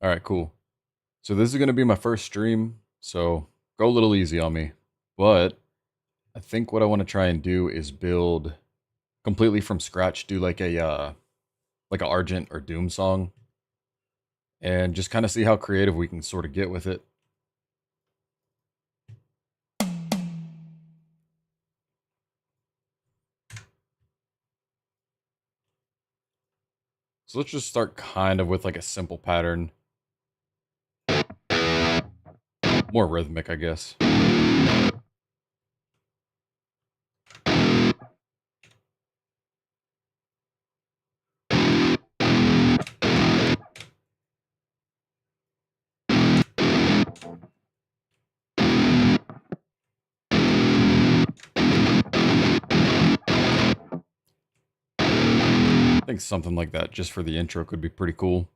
All right, cool. So this is going to be my first stream, so go a little easy on me. But I think what I want to try and do is build completely from scratch, do like a Argent or Doom song, and just kind of see how creative we can sort of get with it. So let's just start kind of with like a simple pattern, more rhythmic, I guess. I think something like that just for the intro could be pretty cool.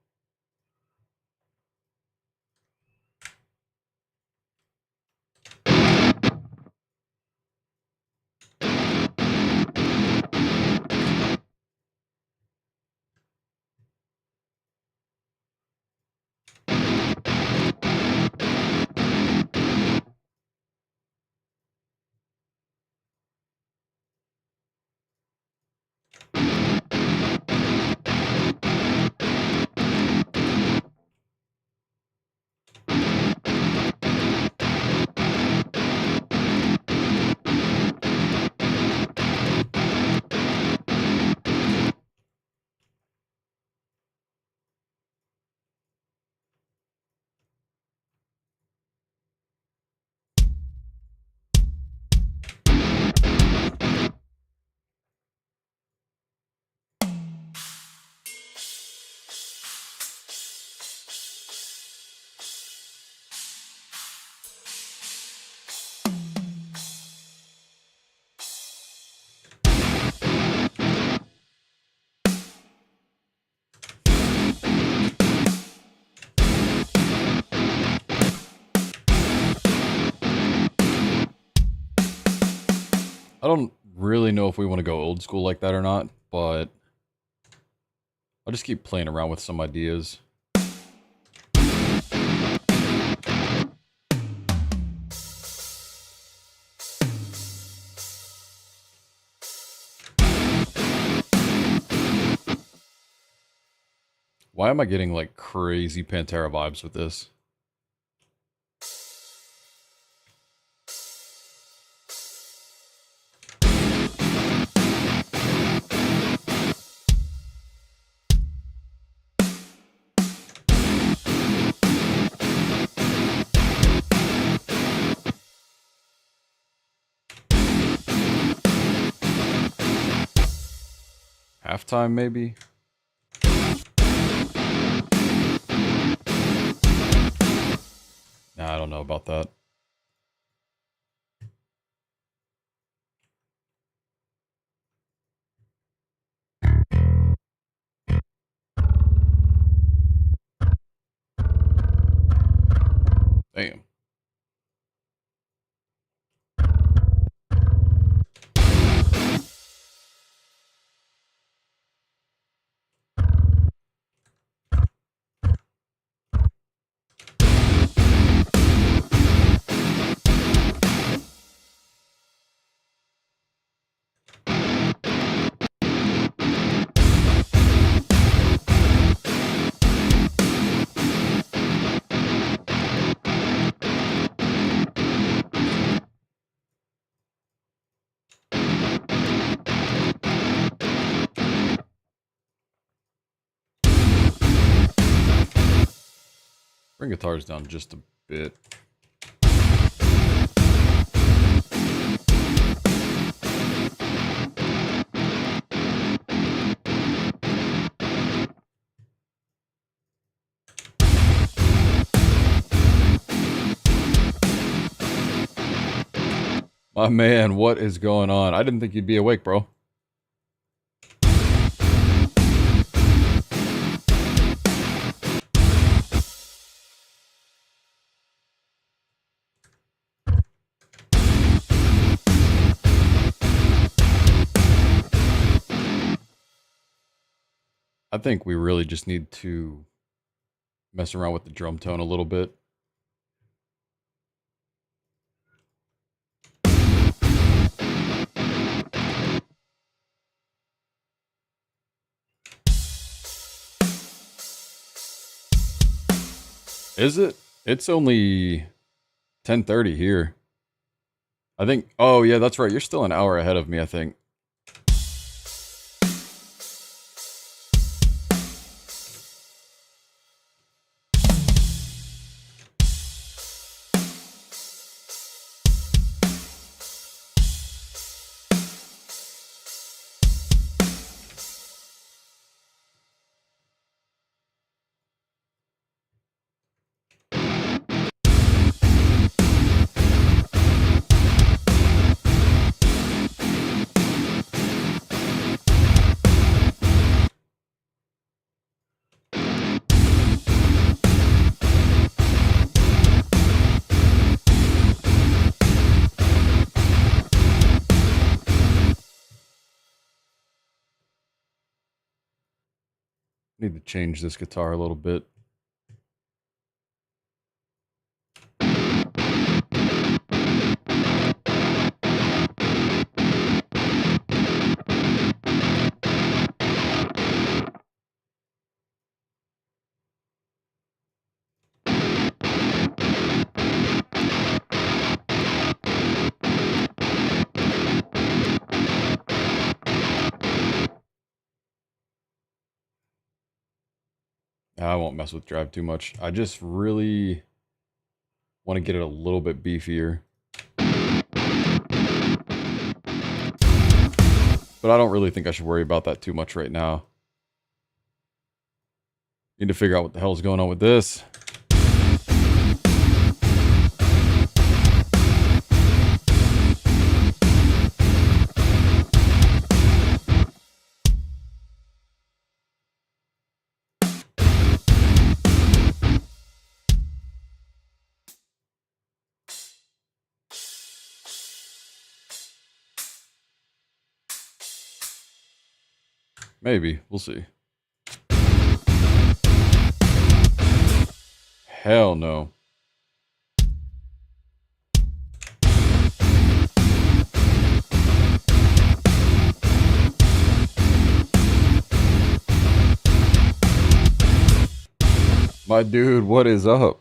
I don't really know if we want to go old school like that or not, but I'll just keep playing around with some ideas. Why am I getting like crazy Pantera vibes with this? Halftime, maybe? Nah, I don't know about that. Damn. Bring guitars down just a bit. My man, what is going on? I didn't think you'd be awake, bro. I think we really just need to Mess around with the drum tone a little bit. Is it? It's only 10:30 here. I think, oh yeah, that's right. You're still an hour ahead of me, I think. Need to change this guitar a little bit. I won't mess with drive too much. I just really want to get it a little bit beefier. But I don't really think I should worry about that too much right now. Need to figure out what the hell is going on with this. Maybe. We'll see. Hell no. My dude, what is up?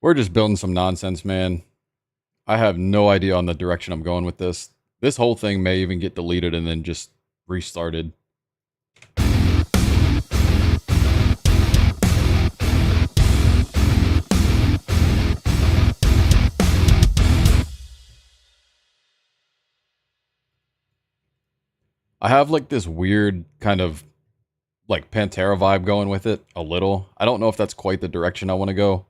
We're just building some nonsense, man. I have no idea on the direction I'm going with this. This whole thing may even get deleted and then just restarted. I have like this weird kind of like Pantera vibe going with it a little. I don't know if that's quite the direction I want to go,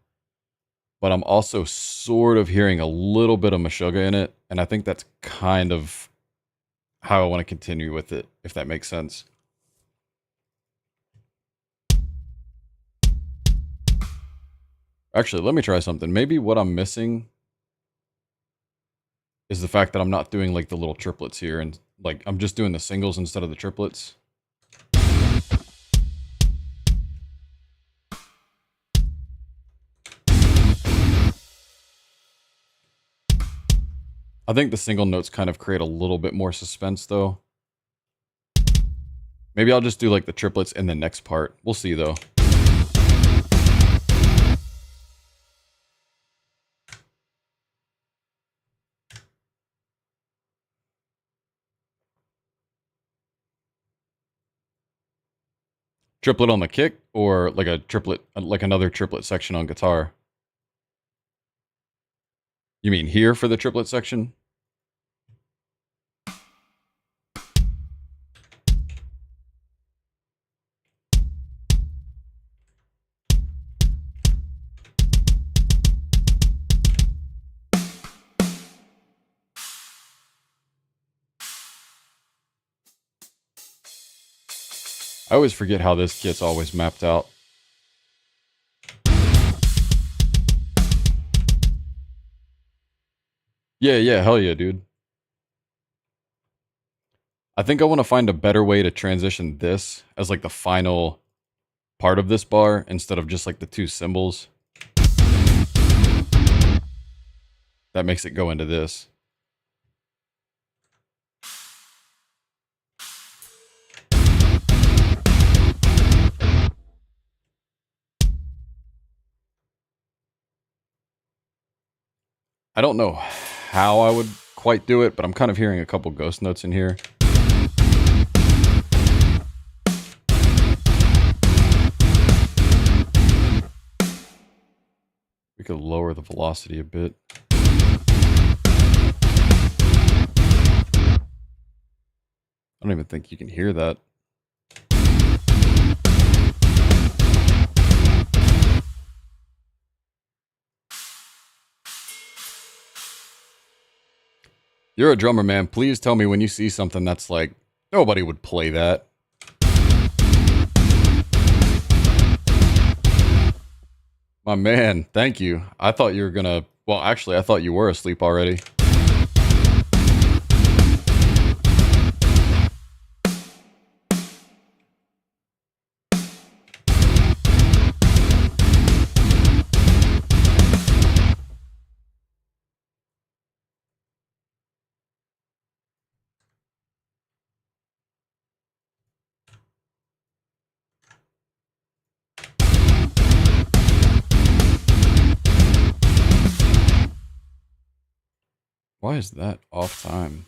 but I'm also sort of hearing a little bit of Meshuggah in it, and I think that's kind of how I want to continue with it, if that makes sense. Actually, let me try something. Maybe what I'm missing is the fact that I'm not doing like the little triplets here, and like I'm just doing the singles instead of the triplets. I think the single notes kind of create a little bit more suspense though. Maybe I'll just do like the triplets in the next part. We'll see though. Triplet on the kick or like a triplet, like another triplet section on guitar? You mean here for the triplet section? I always forget how this kit's always mapped out. Yeah, yeah, hell yeah, dude. I think I want to find a better way to transition this as like the final part of this bar instead of just like the two cymbals. That makes it go into this. I don't know how I would quite do it, but I'm kind of hearing a couple ghost notes in here. We could lower the velocity a bit. I don't even think you can hear that. You're a drummer, man. Please tell me when you see something that's like, nobody would play that. My man, thank you. I thought you were gonna... Well, actually, I thought you were asleep already. Why is that off time?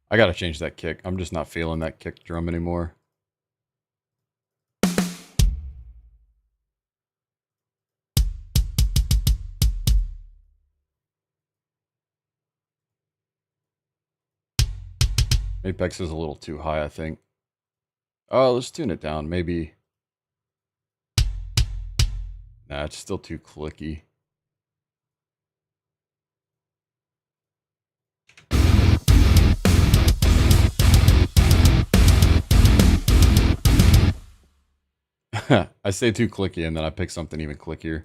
I gotta change that kick. I'm just not feeling that kick drum anymore. Apex is a little too high, I think. Oh, let's tune it down. Maybe... Nah, it's still too clicky. I say too clicky and then I pick something even clickier.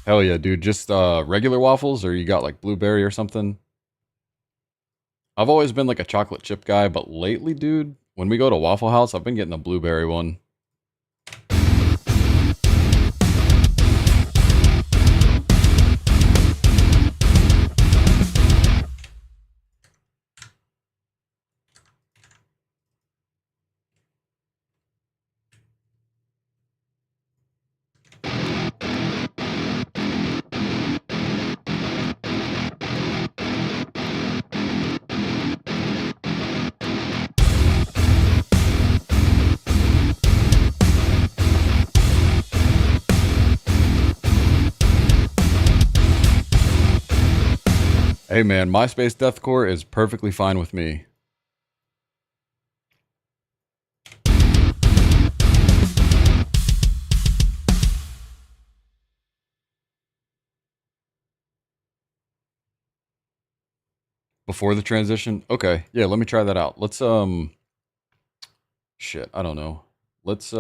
Hell yeah, dude. Just regular waffles or you got like blueberry or something? I've always been like a chocolate chip guy, but lately, dude, when we go to Waffle House, I've been getting a blueberry one. Hey man, MySpace deathcore is perfectly fine with me. Before the transition? Okay, yeah, let me try that out. Let's, shit, I don't know. Let's,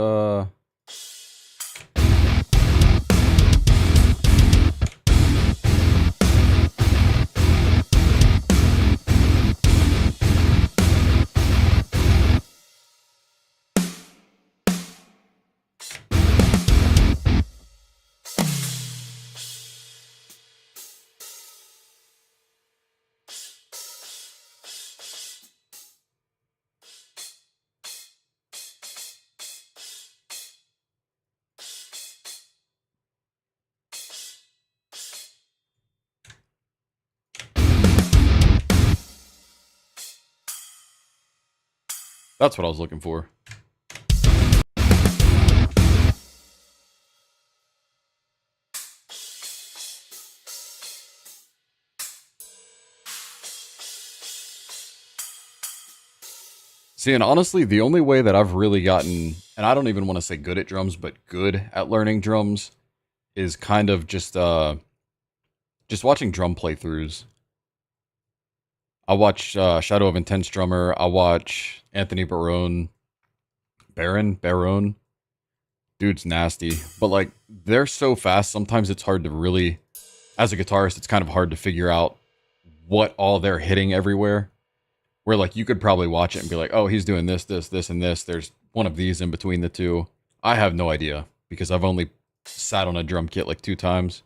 that's what I was looking for. See, and honestly, the only way that I've really gotten, and I don't even want to say good at drums, but good at learning drums, is kind of just watching drum playthroughs. I watch Shadow of Intense Drummer. I watch Anthony Barone. Dude's nasty. But like, they're so fast, sometimes it's hard to really, as a guitarist, it's kind of hard to figure out what all they're hitting everywhere. Where like, you could probably watch it and be like, oh, he's doing this, this, this, and this. There's one of these in between the two. I have no idea, because I've only sat on a drum kit like 2 times.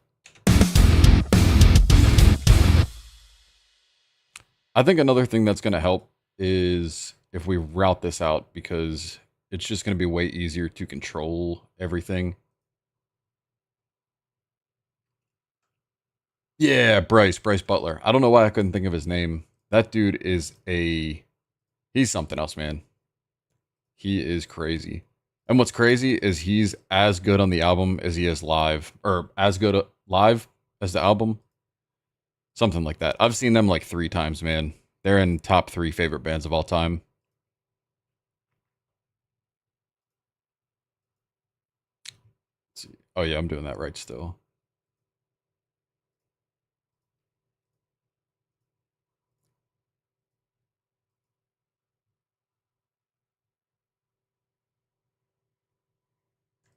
I think another thing that's going to help is if we route this out, because it's just going to be way easier to control everything. Yeah, Bryce Butler. I don't know why I couldn't think of his name. That dude is he's something else, man. He is crazy. And what's crazy is he's as good on the album as he is live, or as good live as the album. Something like that. I've seen them like 3 times, man. They're in top 3 favorite bands of all time. Let's see. Oh yeah, I'm doing that right still.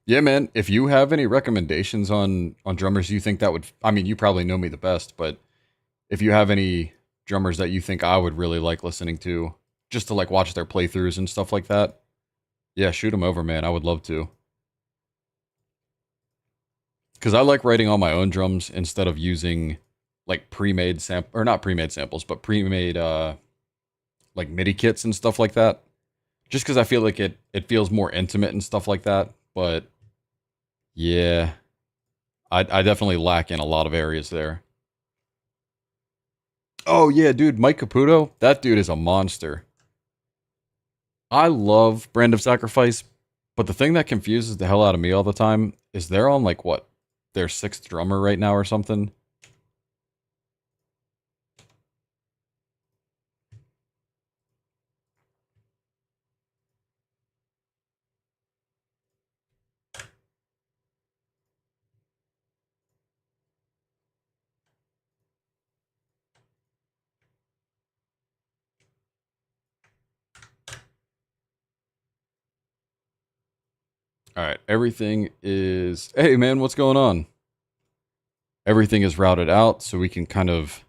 Yeah, man. If you have any recommendations on drummers you think that would, I mean, you probably know me the best, but if you have any drummers that you think I would really like listening to, just to like watch their playthroughs and stuff like that, yeah, shoot them over, man. I would love to. Because I like writing all my own drums instead of using like pre-made or not pre-made samples, but pre-made like MIDI kits and stuff like that. Just because I feel like it feels more intimate and stuff like that. But yeah, I definitely lack in a lot of areas there. Oh yeah, dude, Mike Caputo, that dude is a monster. I love Brand of Sacrifice, but the thing that confuses the hell out of me all the time is they're on like what, their 6th drummer right now or something. All right, everything is. Hey man, what's going on? Everything is routed out, so we can kind of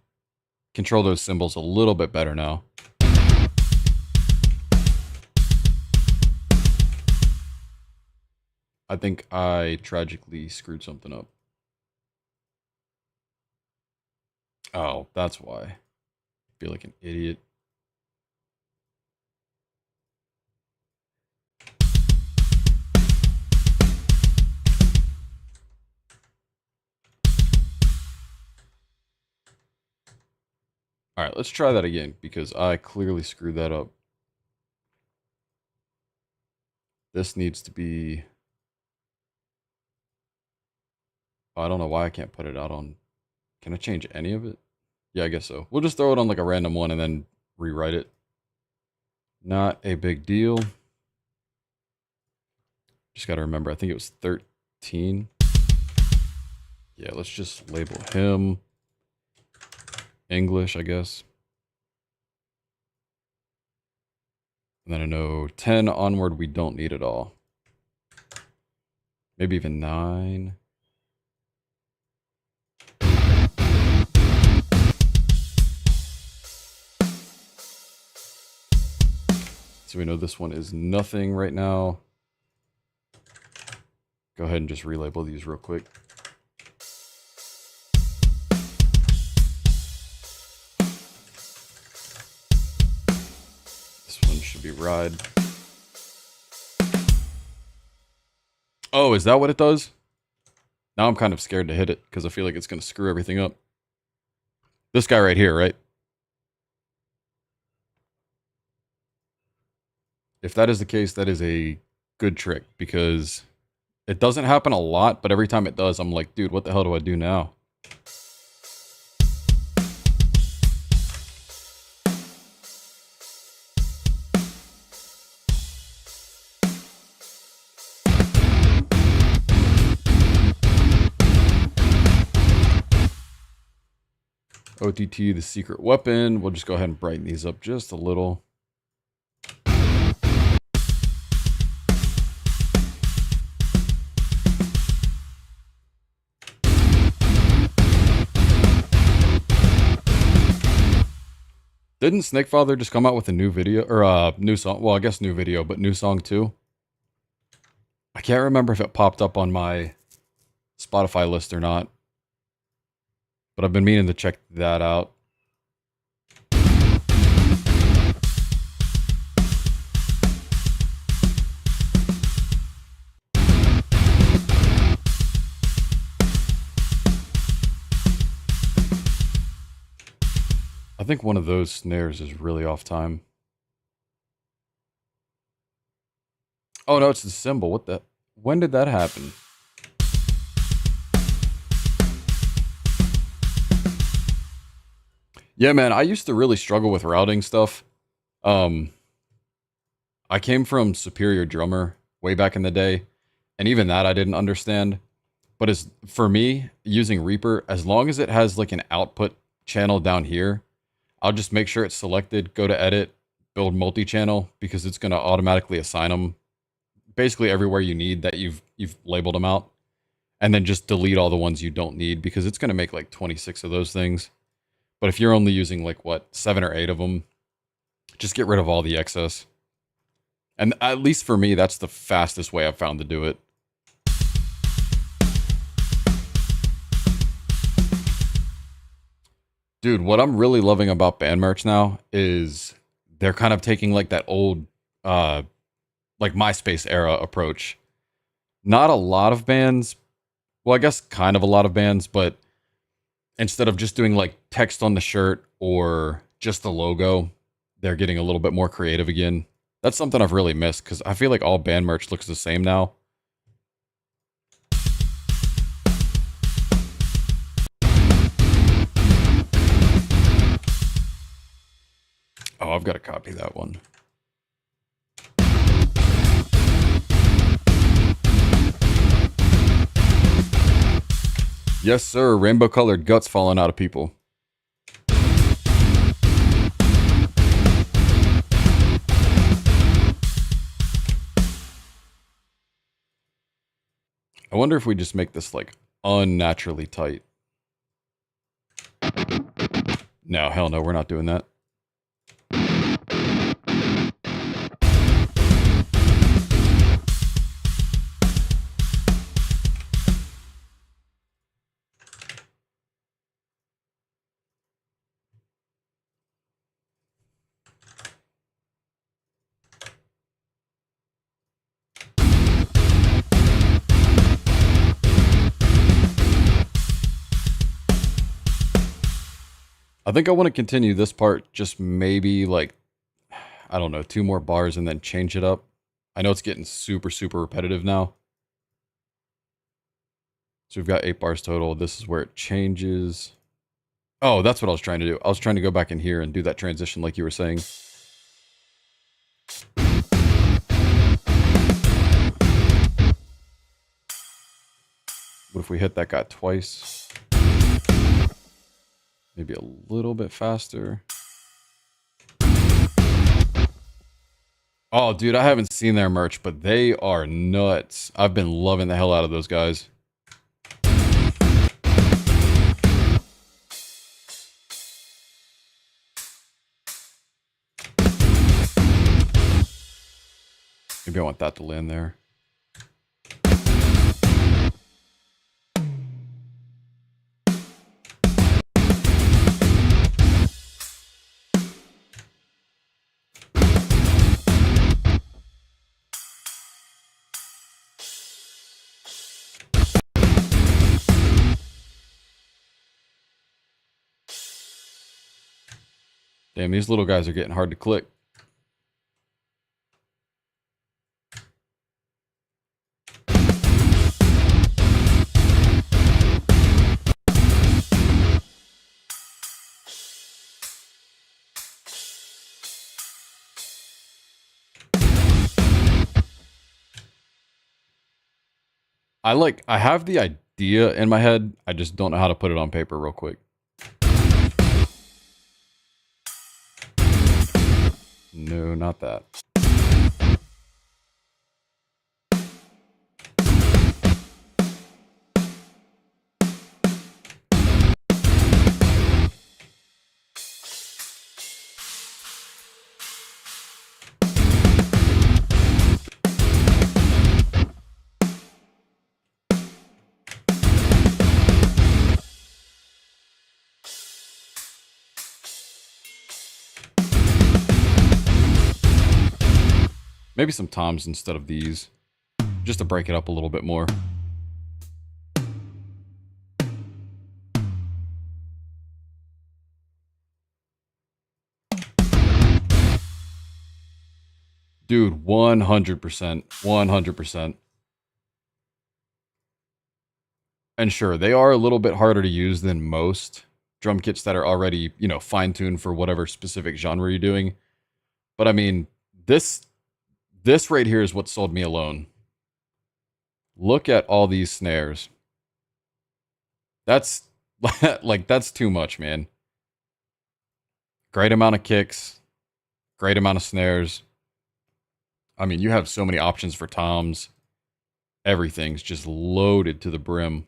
control those cymbals a little bit better now. I think I tragically screwed something up. Oh, that's why. I feel like an idiot. All right, let's try that again, because I clearly screwed that up. This needs to be... Oh, I don't know why I can't put it out on... Can I change any of it? Yeah, I guess so. We'll just throw it on like a random one and then rewrite it. Not a big deal. Just got to remember, I think it was 13. Yeah, let's just label him English, I guess. And then I know 10 onward, we don't need it all. Maybe even 9. So we know this one is nothing right now. Go ahead and just relabel these real quick. This one should be ride. Oh, is that what it does? Now I'm kind of scared to hit it because I feel like it's going to screw everything up. This guy right here, right? If that is the case, that is a good trick, because it doesn't happen a lot, but every time it does, I'm like, dude, what the hell do I do now? OTT, the secret weapon. We'll just go ahead and brighten these up just a little. Didn't Snakefather just come out with a new video, or new song? Well, I guess new video, but new song too. I can't remember if it popped up on my Spotify list or not, but I've been meaning to check that out. I think one of those snares is really off time. Oh no, it's the cymbal. What the? When did that happen? Yeah, man, I used to really struggle with routing stuff. I came from Superior Drummer way back in the day, and even that I didn't understand. But as for me, using Reaper, as long as it has like an output channel down here, I'll just make sure it's selected, go to edit, build multi-channel, because it's going to automatically assign them basically everywhere you need that you've labeled them out. And then just delete all the ones you don't need, because it's going to make like 26 of those things. But if you're only using like, what, 7 or 8 of them, just get rid of all the excess. And at least for me, that's the fastest way I've found to do it. Dude, what I'm really loving about band merch now is they're kind of taking like that old, like MySpace era approach. Not a lot of bands, well, I guess kind of a lot of bands, but instead of just doing like text on the shirt or just the logo, they're getting a little bit more creative again. That's something I've really missed, because I feel like all band merch looks the same now. Oh, I've got to copy that one. Yes, sir. Rainbow colored guts falling out of people. I wonder if we just make this like unnaturally tight. No, hell no, we're not doing that. I think I want to continue this part, just maybe like, I don't know, 2 more bars and then change it up. I know it's getting super, super repetitive now. So we've got 8 bars total. This is where it changes. Oh, that's what I was trying to do. I was trying to go back in here and do that transition like you were saying. What if we hit that guy twice? Maybe a little bit faster. Oh, dude, I haven't seen their merch, but they are nuts. I've been loving the hell out of those guys. Maybe I want that to land there. Damn, these little guys are getting hard to click. I have the idea in my head. I just don't know how to put it on paper real quick. No, not that. Maybe some toms instead of these, just to break it up a little bit more. Dude, 100%. 100%. And sure, they are a little bit harder to use than most drum kits that are already, fine-tuned for whatever specific genre you're doing. But I mean, this right here is what sold me alone. Look at all these snares. That's like that's too much, man. Great amount of kicks, great amount of snares. I mean, you have so many options for toms. Everything's just loaded to the brim.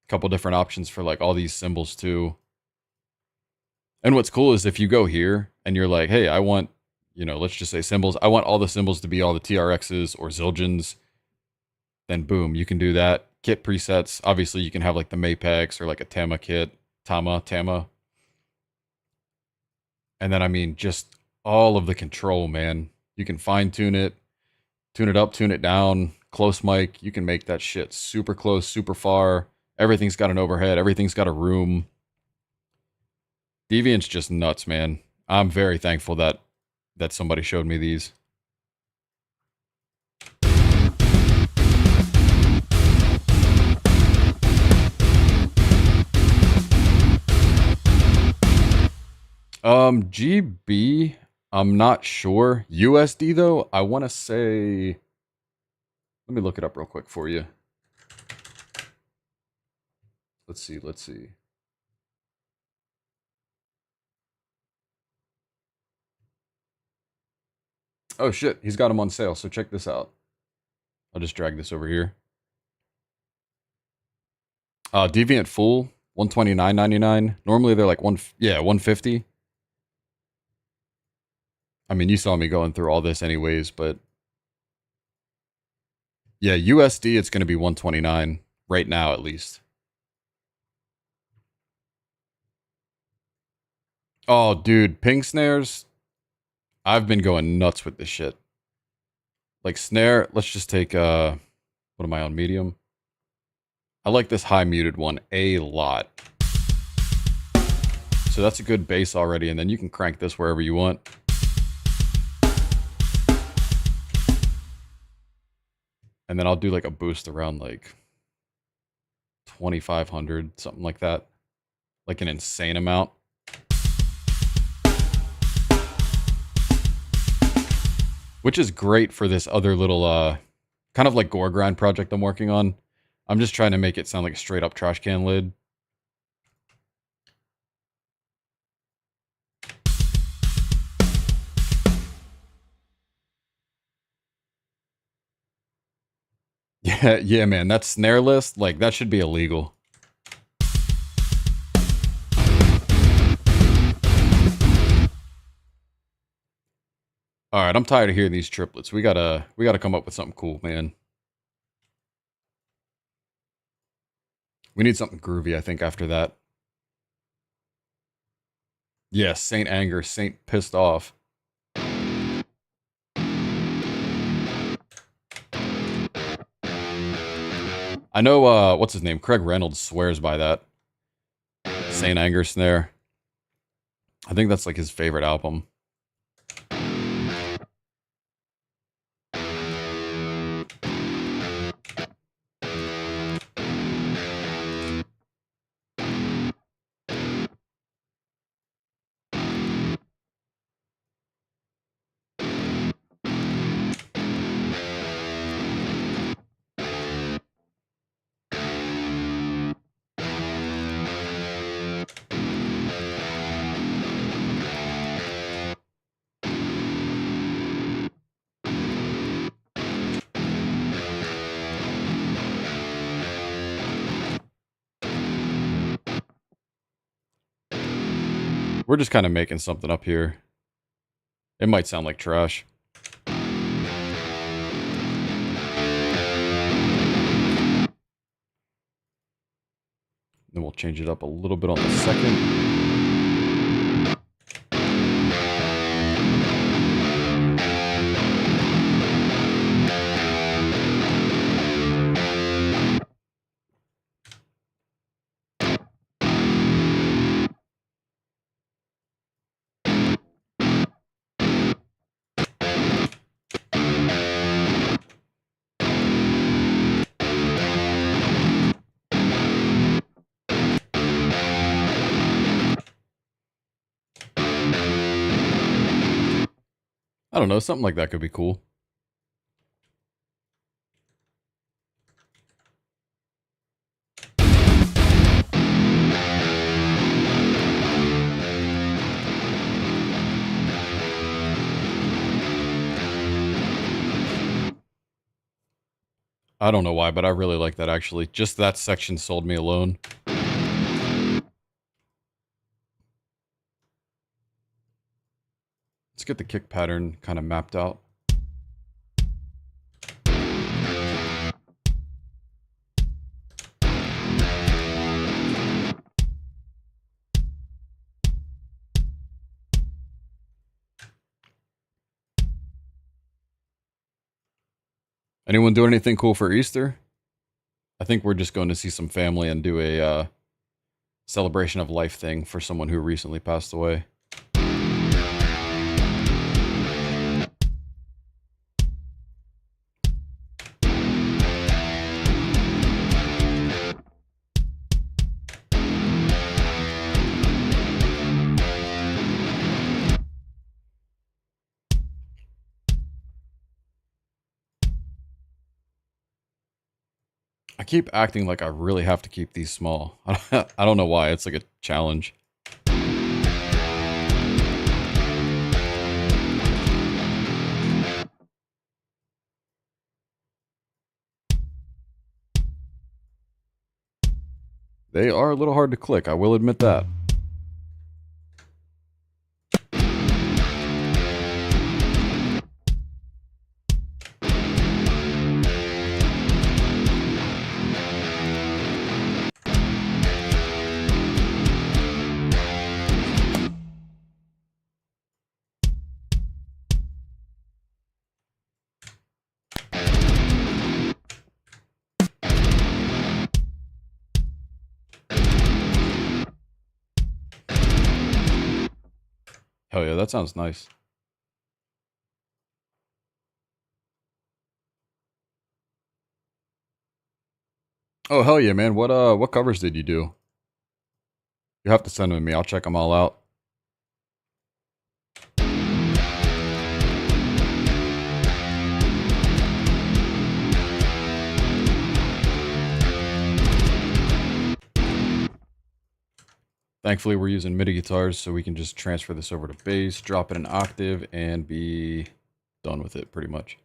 Couple different options for like all these cymbals too. And what's cool is if you go here and you're like, hey, I want, let's just say cymbals. I want all the cymbals to be all the TRXs or Zildjians. Then boom, you can do that. Kit presets. Obviously, you can have like the Mapex or like a Tama kit. Tama. And then, I mean, just all of the control, man. You can fine tune it up, tune it down. Close mic. You can make that shit super close, super far. Everything's got an overhead. Everything's got a room. Deviant's just nuts, man. I'm very thankful that somebody showed me these. GB, I'm not sure. USD though, I want to say, let me look it up real quick for you. Let's see. Oh shit, he's got them on sale, so check this out. I'll just drag this over here. Deviant Full, $129.99. Normally they're like 150. I mean, you saw me going through all this anyways, but yeah, USD it's going to be 129 right now at least. Oh, dude, ping snares. I've been going nuts with this shit. Like snare, let's just take what am I on, medium? I like this high muted one a lot. So that's a good bass already, and then you can crank this wherever you want. And then I'll do like a boost around like 2,500, something like that. Like an insane amount. Which is great for this other little, kind of like gore grind project I'm working on. I'm just trying to make it sound like a straight up trash can lid. Yeah, man, that snare list, like, that should be illegal. All right, I'm tired of hearing these triplets. We gotta come up with something cool, man. We need something groovy, I think, after that. Yeah, Saint Anger, Saint Pissed Off. I know, what's his name? Craig Reynolds swears by that. Saint Anger snare. I think that's like his favorite album. We're just kind of making something up here. It might sound like trash. Then we'll change it up a little bit on the second. I don't know, something like that could be cool. I don't know why, but I really like that actually. Just that section sold me alone. Let's get the kick pattern kind of mapped out. Anyone doing anything cool for Easter? I think we're just going to see some family and do a celebration of life thing for someone who recently passed away. I keep acting like I really have to keep these small. I don't know why. It's like a challenge. They are a little hard to click, I will admit that. Hell yeah, that sounds nice. Oh hell yeah, man. What covers did you do? You have to send them to me. I'll check them all out. Thankfully, we're using MIDI guitars, so we can just transfer this over to bass, drop it an octave, and be done with it, pretty much.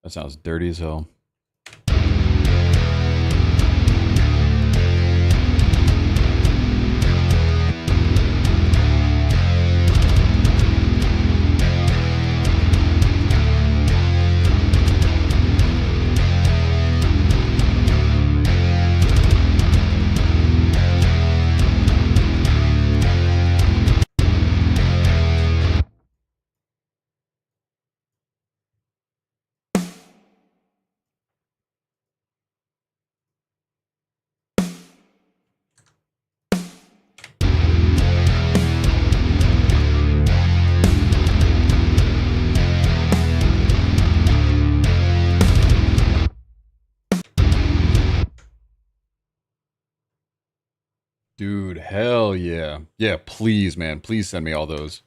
That sounds dirty as hell. Dude, hell yeah. Yeah, please, man. Please send me all those.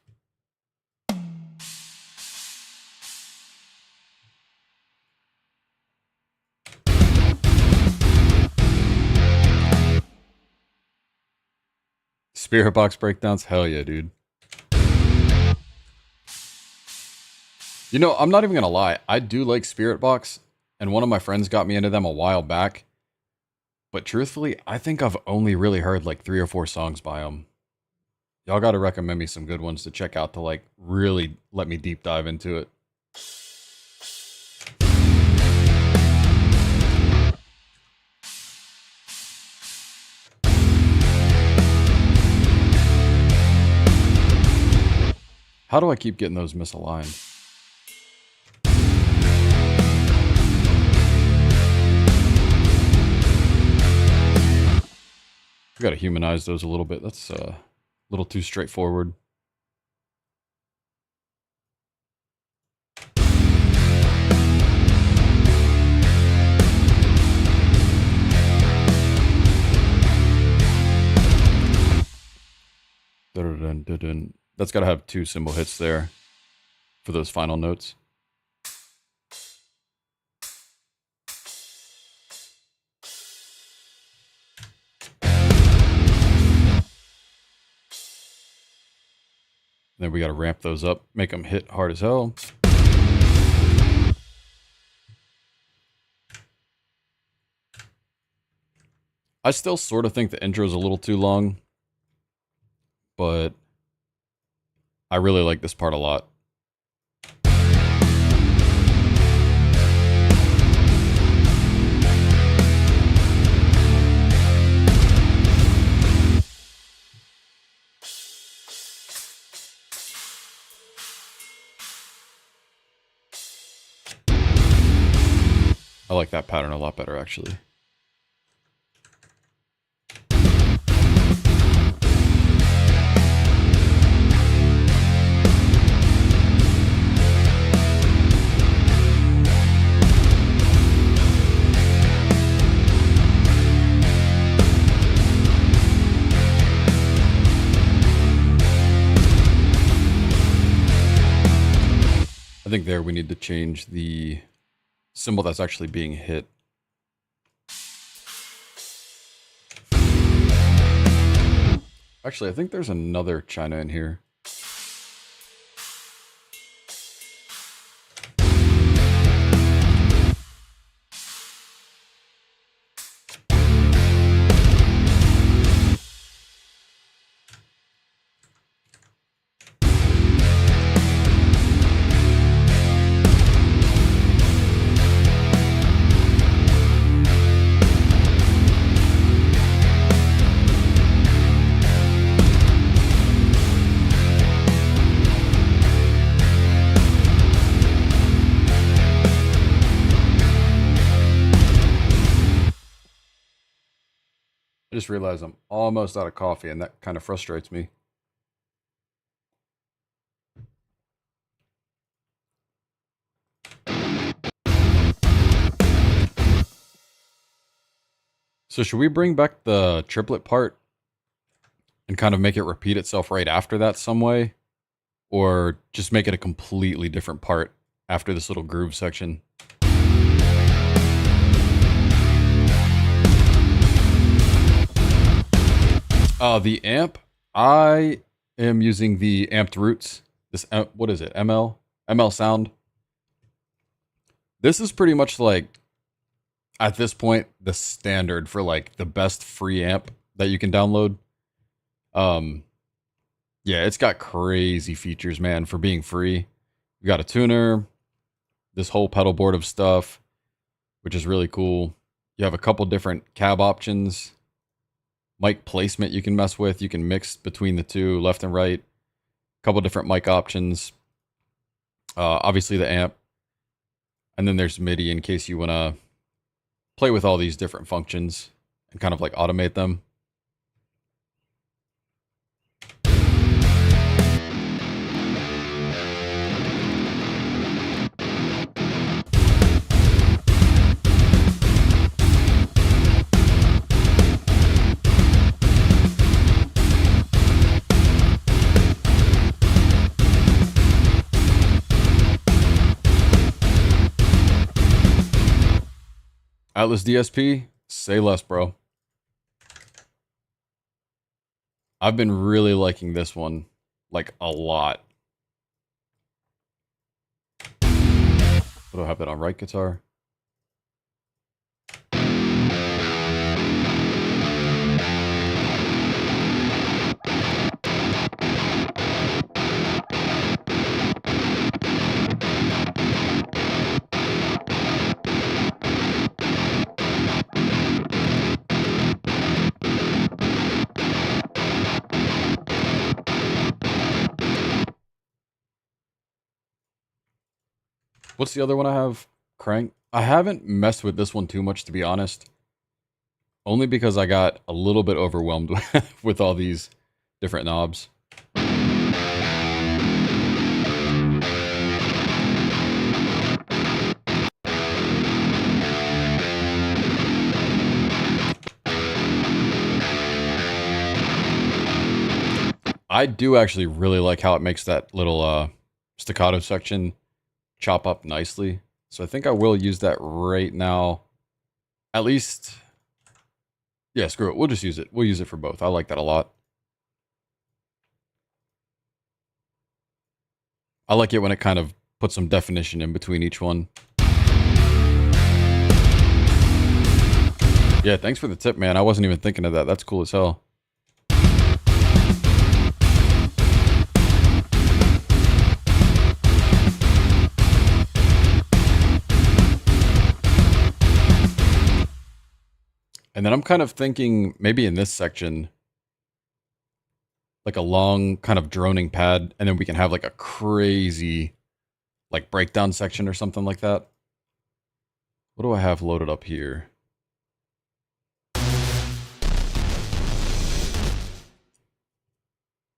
Spirit box breakdowns? Hell yeah, dude. You know, I'm not even gonna lie. I do like Spirit Box, and one of my friends got me into them a while back. But truthfully, I think I've only really heard like 3 or 4 songs by them. Y'all got to recommend me some good ones to check out to like really let me deep dive into it. How do I keep getting those misaligned? We got to humanize those a little bit. That's a little too straightforward. Dun-dun-dun-dun. That's got to have 2 cymbal hits there for those final notes. Then we got to ramp those up, make them hit hard as hell. I still sort of think the intro is a little too long, but I really like this part a lot. I like that pattern a lot better, actually. I think there we need to change the cymbal that's actually being hit. Actually, I think there's another China in here. I just realized I'm almost out of coffee, and that kind of frustrates me. So should we bring back the triplet part and kind of make it repeat itself right after that some way? Or just make it a completely different part after this little groove section? The amp, I am using the amped roots. This, what is it? ML sound. This is pretty much like, at this point, the standard for like the best free amp that you can download. Yeah, it's got crazy features, man, for being free. We got a tuner, this whole pedal board of stuff, which is really cool. You have a couple different cab options. Mic placement you can mess with. You can mix between the two, left and right. A couple different mic options. Obviously the amp. And then there's MIDI in case you want to play with all these different functions and kind of like automate them. Atlas DSP, say less, bro. I've been really liking this one, like a lot. What do I have that on right guitar? What's the other one I have? Crank. I haven't messed with this one too much, to be honest. Only because I got a little bit overwhelmed with all these different knobs. I do actually really like how it makes that little staccato section chop up nicely. So I think I will use that right now. At least, yeah, screw it. We'll just use it. We'll use it for both. I like that a lot. I like it when it kind of puts some definition in between each one. Yeah, thanks for the tip, man. I wasn't even thinking of that. That's cool as hell. And then I'm kind of thinking maybe in this section, like a long kind of droning pad, and then we can have like a crazy like breakdown section or something like that. What do I have loaded up here?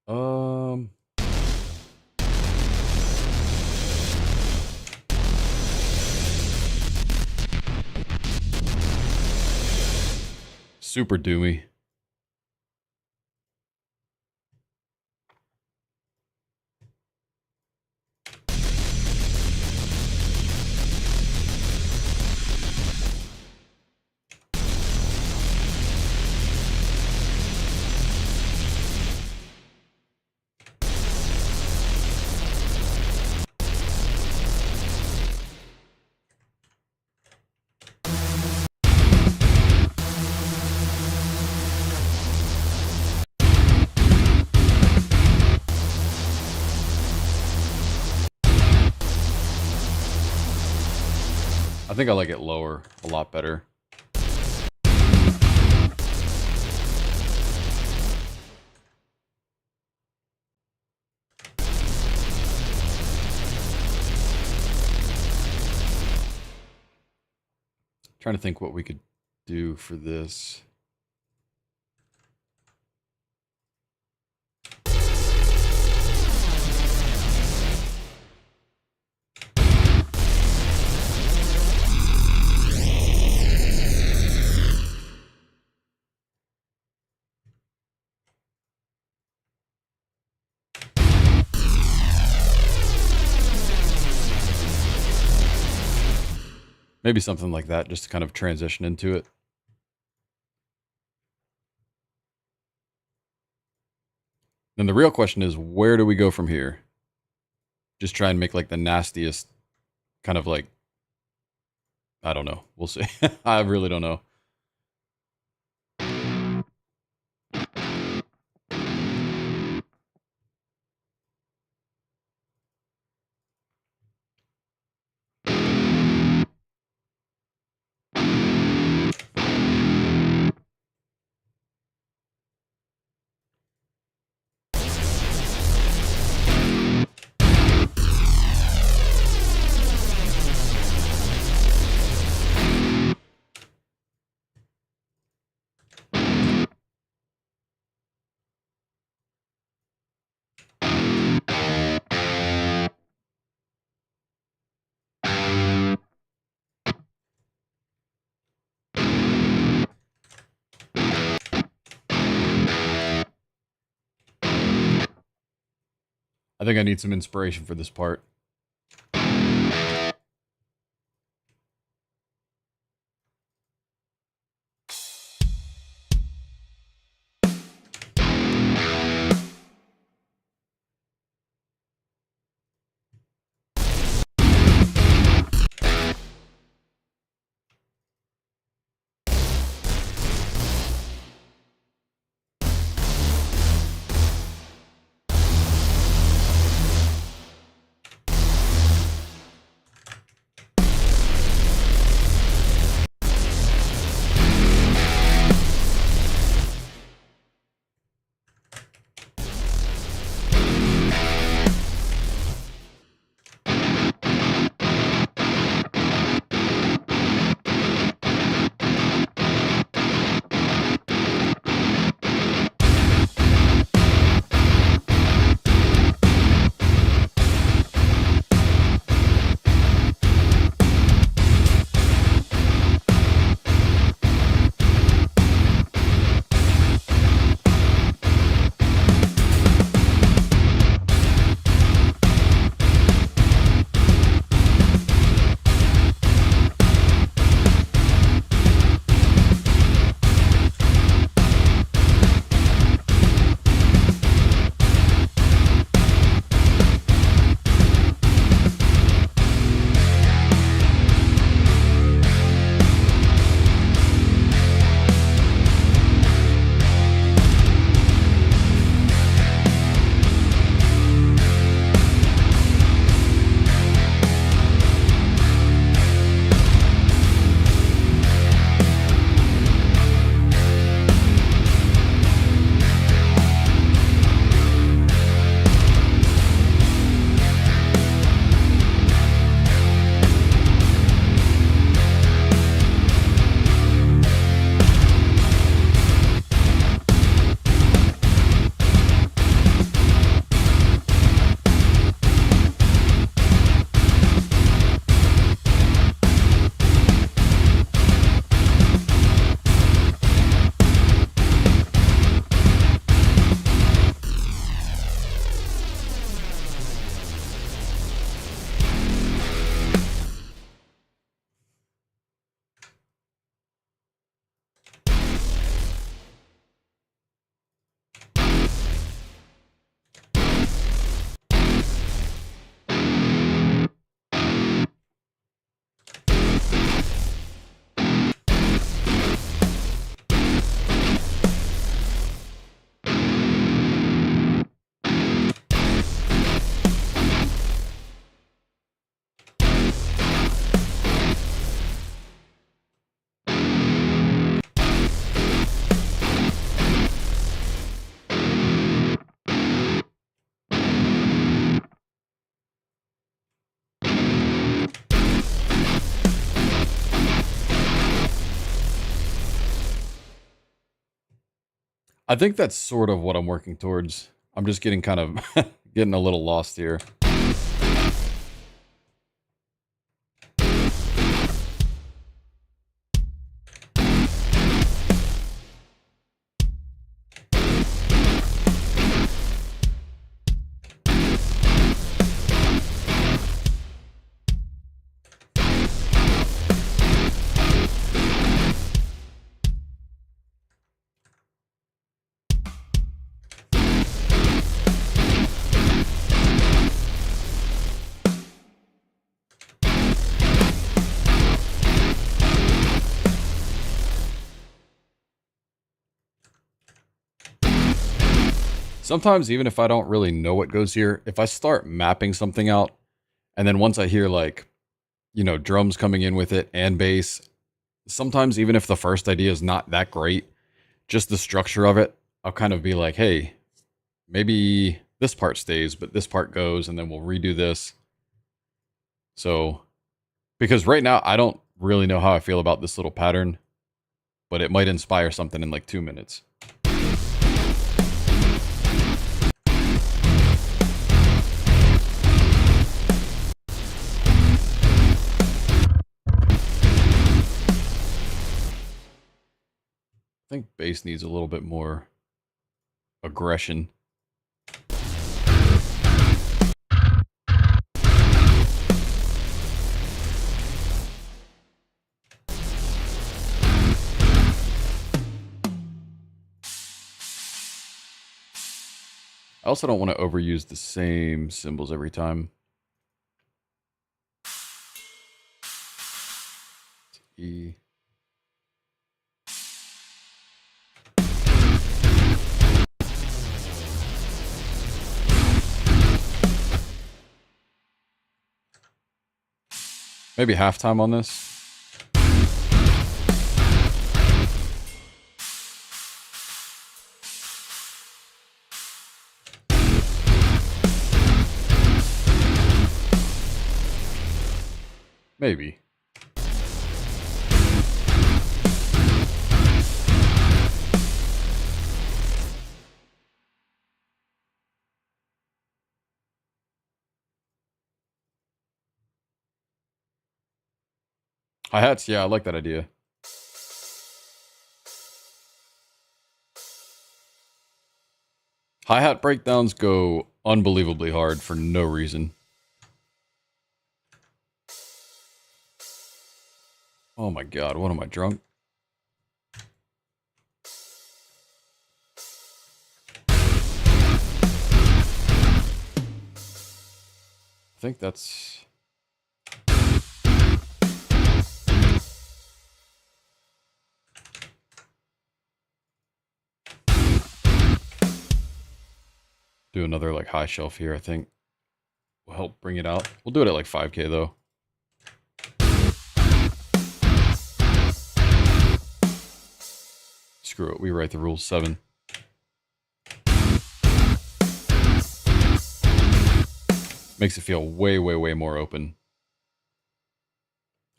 Um, Super doomy. I think I like it lower a lot better. Trying to think what we could do for this. Maybe something like that, just to kind of transition into it. Then the real question is, where do we go from here? Just try and make like the nastiest kind of like, I don't know. We'll see. I really don't know. I think I need some inspiration for this part. I think that's sort of what I'm working towards. I'm just getting kind of getting a little lost here. Sometimes even if I don't really know what goes here, if I start mapping something out, and then once I hear like, drums coming in with it and bass, sometimes even if the first idea is not that great, just the structure of it, I'll kind of be like, hey, maybe this part stays, but this part goes, and then we'll redo this. So, because right now I don't really know how I feel about this little pattern, but it might inspire something in like 2 minutes. I think bass needs a little bit more aggression. I also don't want to overuse the same cymbals every time. E. Maybe halftime on this. Maybe. Hi-hats, yeah, I like that idea. Hi-hat breakdowns go unbelievably hard for no reason. Oh my god, what am I, drunk? I think that's... Do another like high shelf here, I think. Will help bring it out. We'll do it at like 5K though. Screw it, we write the rules 7. Makes it feel way, way, way more open.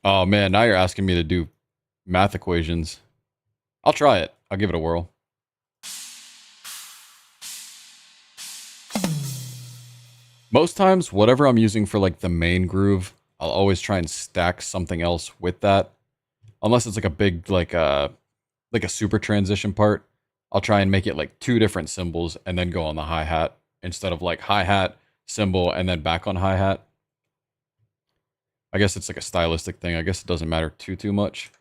Oh man, now you're asking me to do math equations. I'll try it. I'll give it a whirl. Most times, whatever I'm using for like the main groove, I'll always try and stack something else with that. Unless it's like a big, like a super transition part, I'll try and make it like 2 different cymbals and then go on the hi-hat instead of like hi-hat, cymbal, and then back on hi-hat. I guess it's like a stylistic thing. I guess it doesn't matter too much.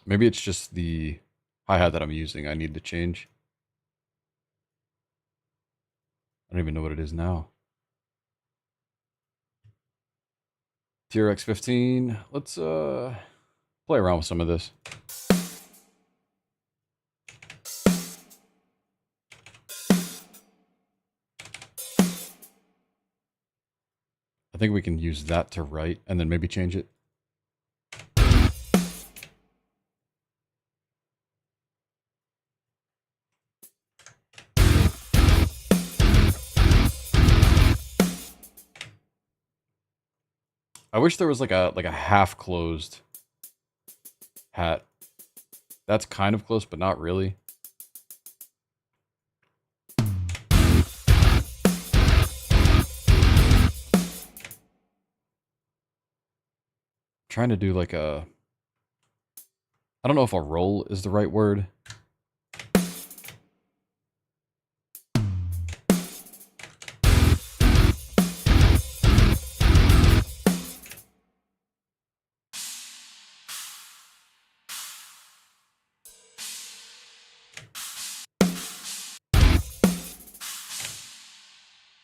Maybe it's just the hi-hat that I'm using I need to change. I don't even know what it is now. TRX 15. Let's play around with some of this. I think we can use that to write and then maybe change it. I wish there was like a half closed hat. That's kind of close, but not really. Trying to do like a, I don't know if a roll is the right word.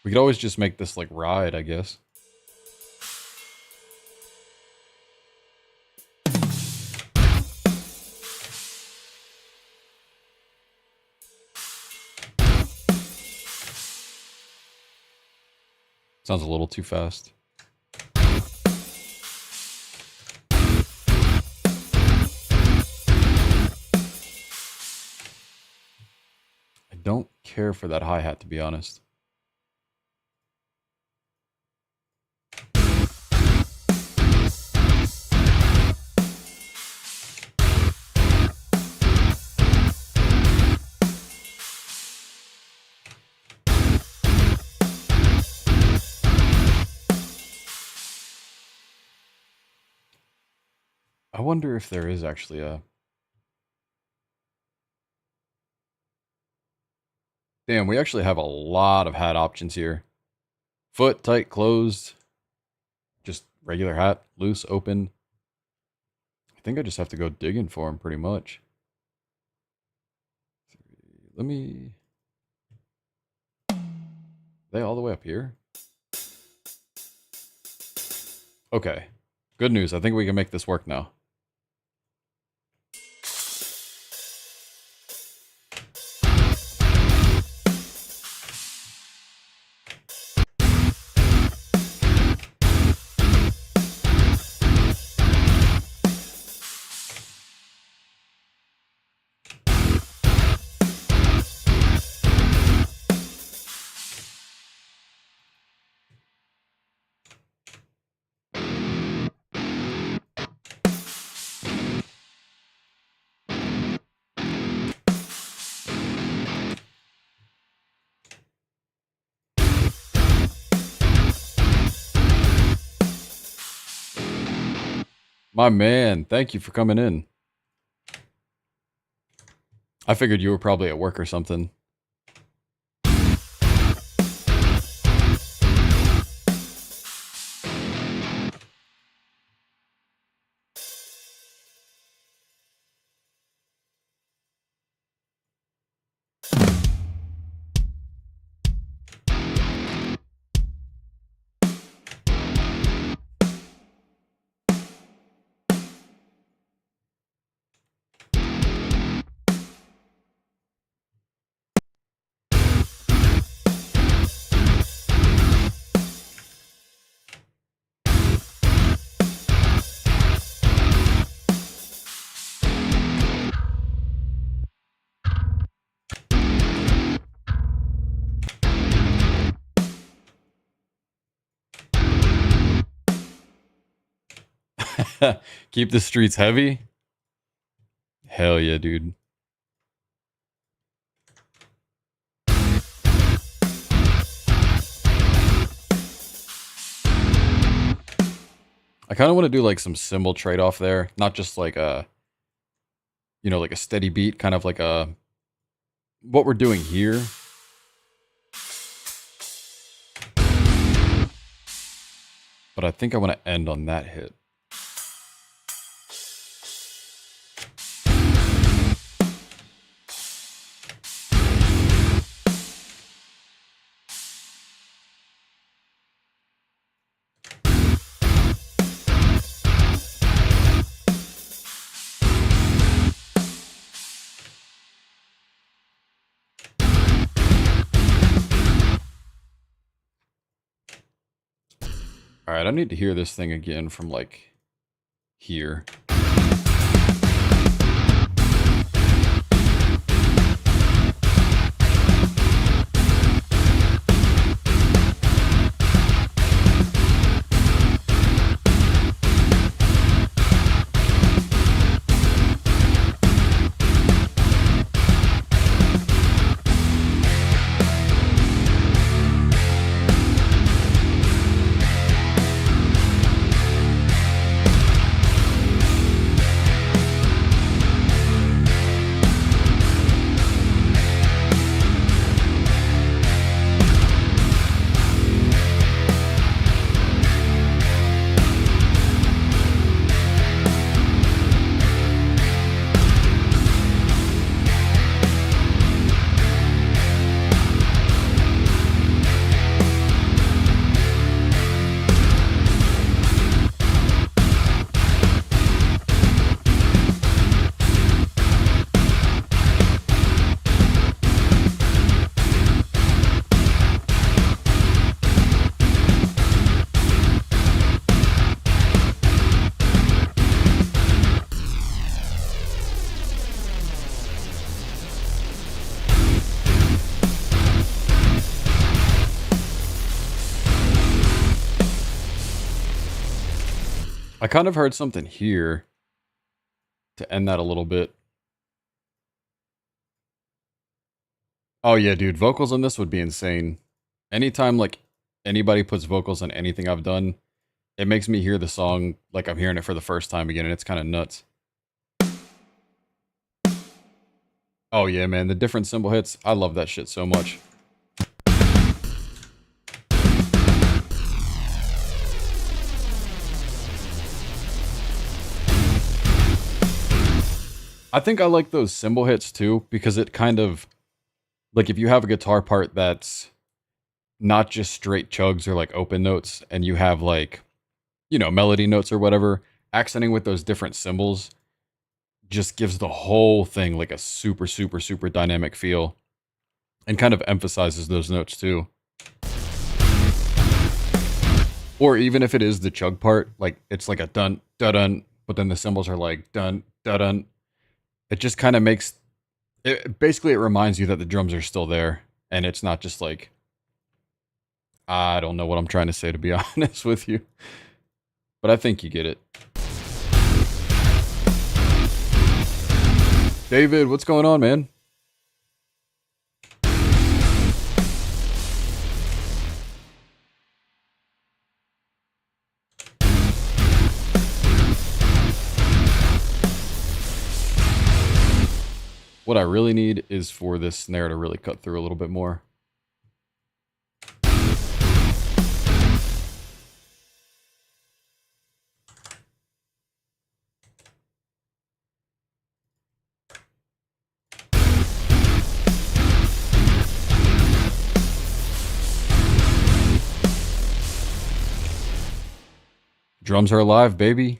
We could always just make this like ride, I guess. Sounds a little too fast. I don't care for that hi-hat, to be honest. I wonder if there is actually a... Damn, we actually have a lot of hat options here. Foot, tight, closed. Just regular hat, loose, open. I think I just have to go digging for them pretty much. Let me... Are they all the way up here? Okay. Good news. I think we can make this work now. My man, thank you for coming in. I figured you were probably at work or something. Keep the streets heavy? Hell yeah, dude. I kind of want to do like some cymbal trade-off there. Not just like a, you know, like a steady beat, kind of like a, what we're doing here. But I think I want to end on that hit. All right, I need to hear this thing again from like here. I kind of heard something here to end that a little bit. Oh yeah, dude, vocals on this would be insane. Anytime like anybody puts vocals on anything I've done, it makes me hear the song like I'm hearing it for the first time again, and it's kind of nuts. Oh yeah, man, the different cymbal hits, I love that shit so much. I think I like those cymbal hits too, because it kind of, like if you have a guitar part that's not just straight chugs or like open notes, and you have like, you know, melody notes or whatever, accenting with those different cymbals just gives the whole thing like a super, super, super dynamic feel and kind of emphasizes those notes too. Or even if it is the chug part, like it's like a dun, dun, dun, but then the cymbals are like dun, dun, dun. It just kind of makes it basically, it reminds you that the drums are still there and it's not just like, I don't know what I'm trying to say, to be honest with you, but I think you get it. David, what's going on, man? What I really need is for this snare to really cut through a little bit more. Drums are alive, baby.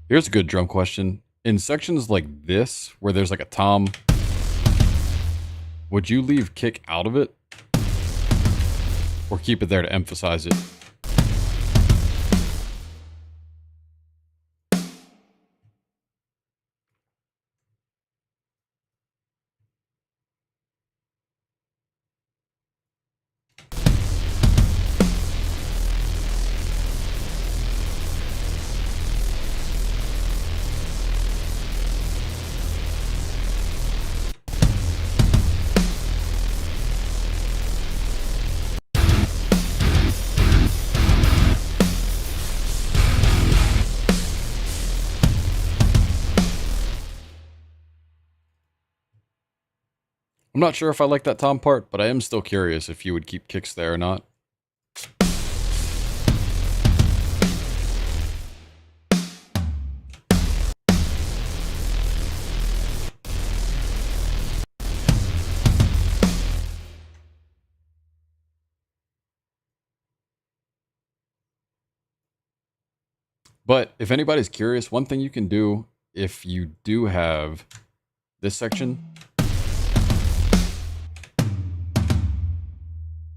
Here's a good drum question. In sections like this, where there's like a tom, would you leave kick out of it? Or keep it there to emphasize it? not sure if I like that tom part, but I am still curious if you would keep kicks there or not. But if anybody's curious, one thing you can do if you do have this section,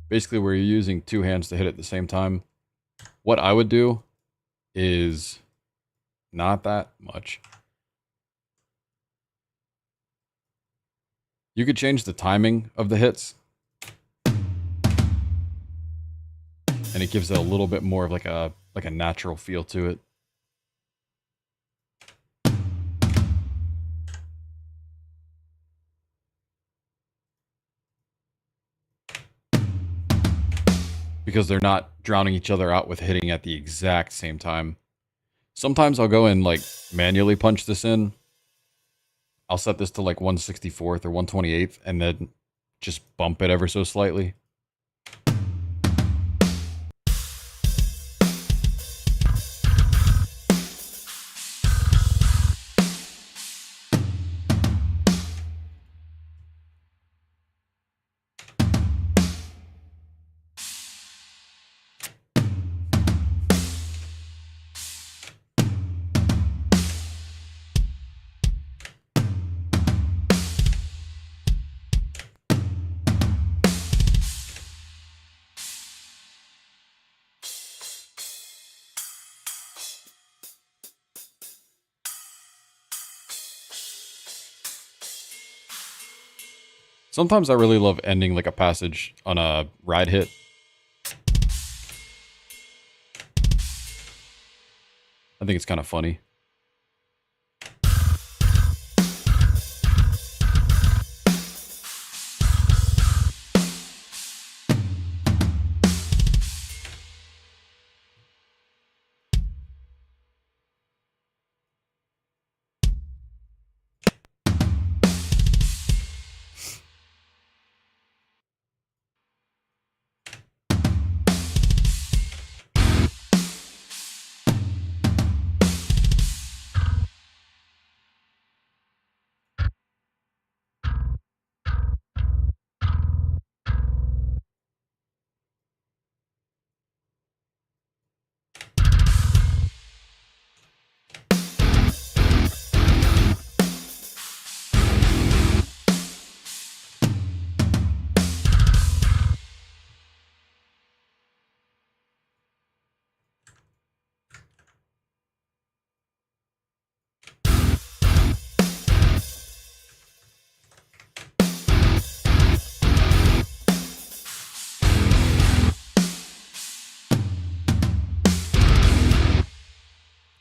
basically where you're using two hands to hit at the same time, what I would do is not that much. You could change the timing of the hits, and it gives it a little bit more of like a natural feel to it. Because they're not drowning each other out with hitting at the exact same time. Sometimes I'll go and like manually punch this in. I'll set this to like 1/64th or 1/28th and then just bump it ever so slightly. Sometimes I really love ending like a passage on a ride hit. I think it's kind of funny.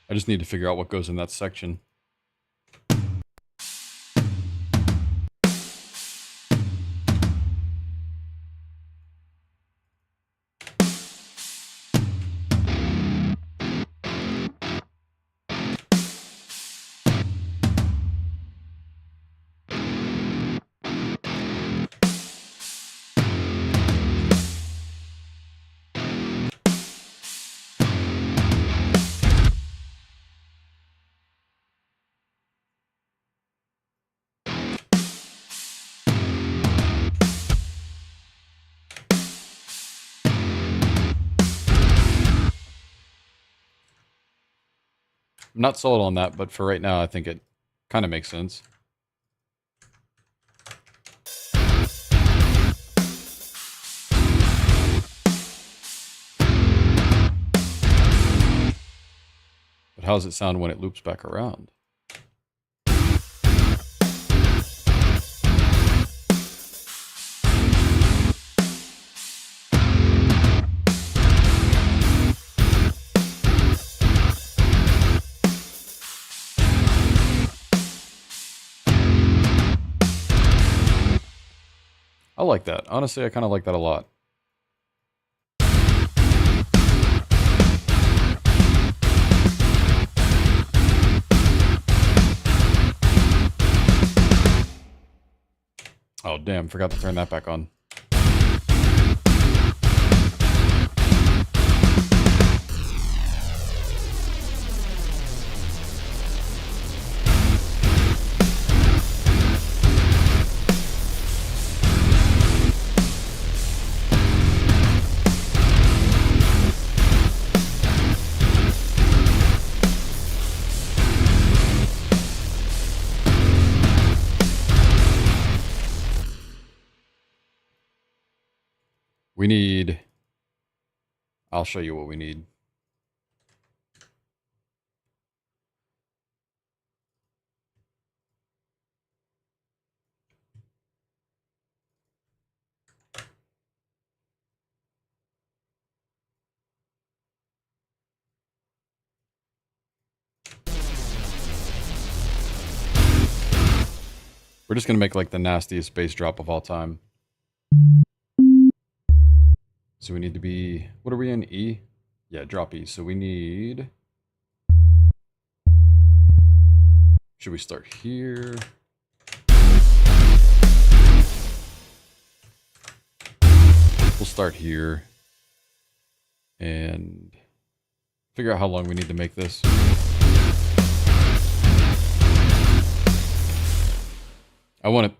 I just need to figure out what goes in that section. I'm not sold on that, but for right now, I think it kind of makes sense. But how does it sound when it loops back around? I like that. Honestly, I kind of like that a lot. Oh, damn, forgot to turn that back on. We need... I'll show you what we need. We're just going to make like the nastiest bass drop of all time. So we need to be, what are we in, E? Yeah, drop E. So we need, should we start here? We'll start here and figure out how long we need to make this. I want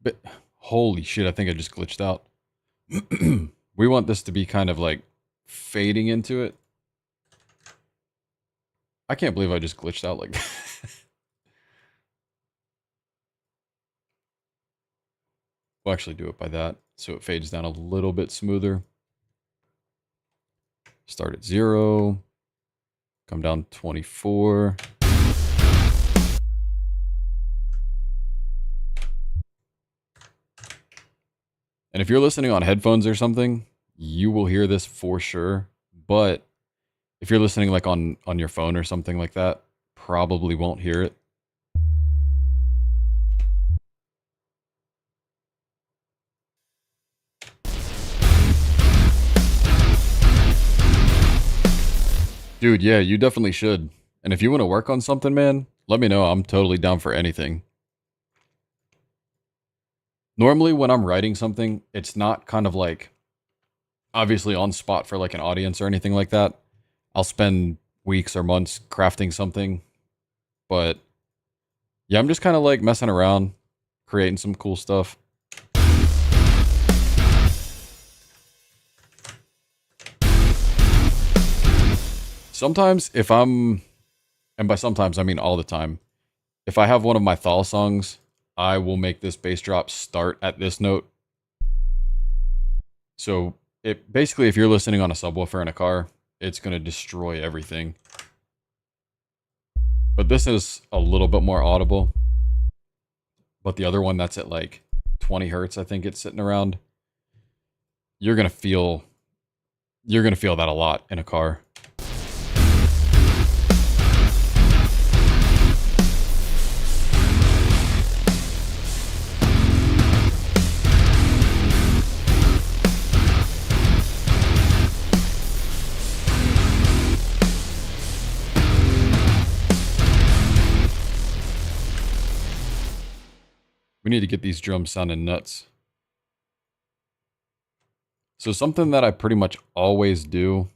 to, holy shit, I think I just glitched out. We want this to be kind of like fading into it. I can't believe I just glitched out like that. We'll actually do it by that, so it fades down a little bit smoother. Start at 0. Come down 24. And if you're listening on headphones or something, you will hear this for sure. But if you're listening like on your phone or something like that, probably won't hear it. Dude, yeah, you definitely should. And if you want to work on something, man, let me know. I'm totally down for anything. Normally when I'm writing something, it's not kind of like obviously on spot for like an audience or anything like that. I'll spend weeks or months crafting something. But yeah, I'm just kind of like messing around, creating some cool stuff. Sometimes if I'm, and by sometimes I mean all the time, if I have one of my Thal songs, I will make this bass drop start at this note. So it basically, if you're listening on a subwoofer in a car, it's going to destroy everything. But this is a little bit more audible. But the other one that's at like 20 hertz, I think it's sitting around. You're going to feel that a lot in a car. We need to get these drums sounding nuts. So something that I pretty much always do.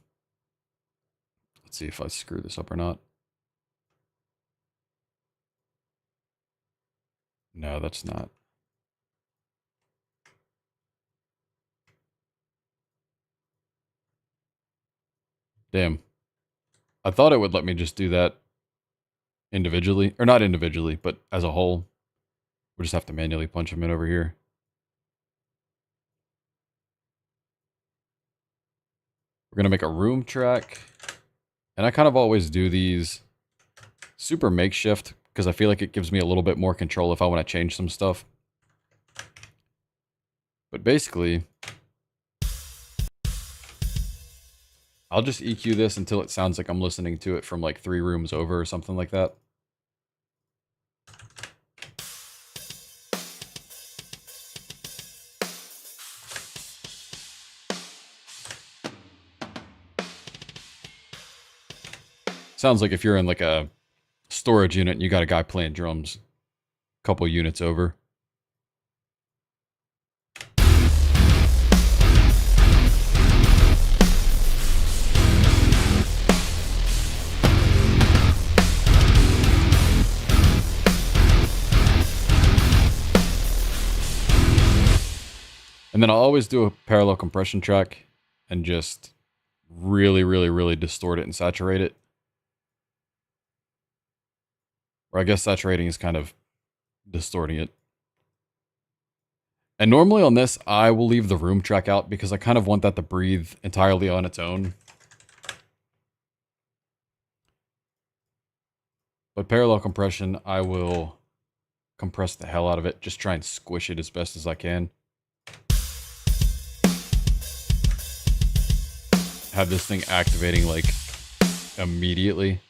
Let's see if I screw this up or not. No, that's not. Damn. I thought it would let me just do that individually. Or not individually, but as a whole. We'll just have to manually punch them in over here. We're going to make a room track. And I kind of always do these super makeshift because I feel like it gives me a little bit more control if I want to change some stuff. But basically, I'll just EQ this until it sounds like I'm listening to it from like 3 rooms over or something like that. Sounds like if you're in like a storage unit and you got a guy playing drums a couple units over. And then I'll always do a parallel compression track and just really, really, really distort it and saturate it. Or I guess saturating is kind of distorting it. And normally on this, I will leave the room track out because I kind of want that to breathe entirely on its own. But parallel compression, I will compress the hell out of it. Just try and squish it as best as I can. Have this thing activating like immediately.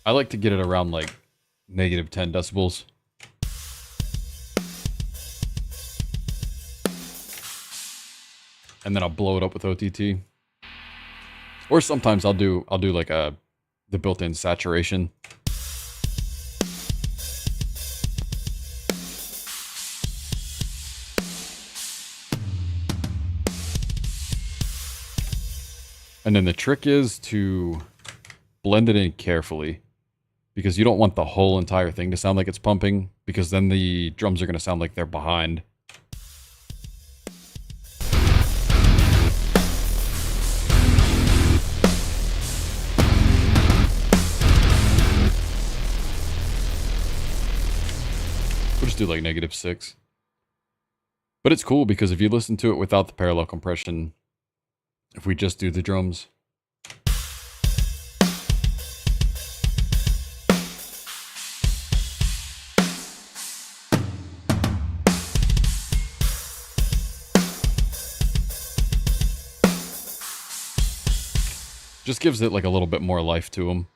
I like to get it around like negative 10 decibels. And then I'll blow it up with OTT. Or sometimes I'll do like the built-in saturation. And then the trick is to blend it in carefully, because you don't want the whole entire thing to sound like it's pumping, because then the drums are going to sound like they're behind. We'll just do like -6. But it's cool because if you listen to it without the parallel compression, if we just do the drums, just gives it like a little bit more life to them.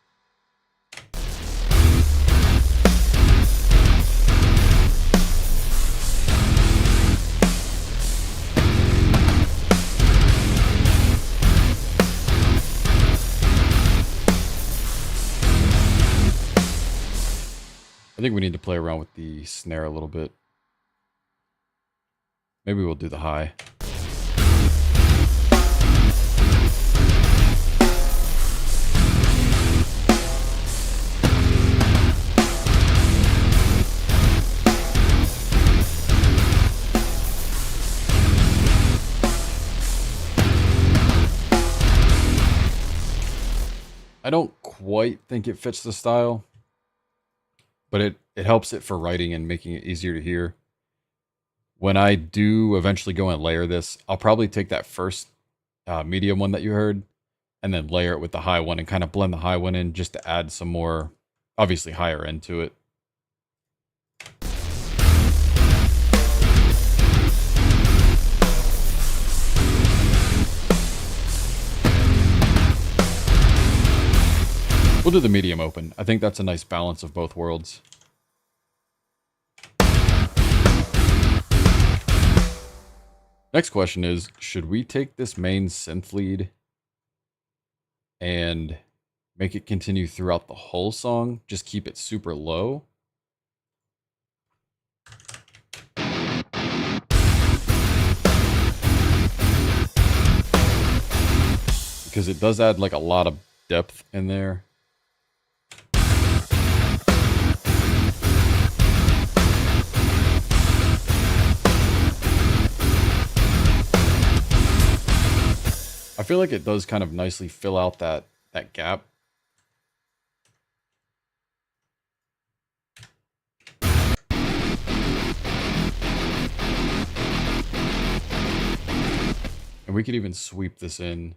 I think we need to play around with the snare a little bit. Maybe we'll do the high. I don't quite think it fits the style, but it helps it for writing and making it easier to hear. When I do eventually go and layer this, I'll probably take that first medium one that you heard and then layer it with the high one and kind of blend the high one in just to add some more, obviously higher end to it. We'll do the medium open. I think that's a nice balance of both worlds. Next question is, should we take this main synth lead and make it continue throughout the whole song? Just keep it super low? Because it does add like a lot of depth in there. I feel like it does kind of nicely fill out that gap. And we could even sweep this in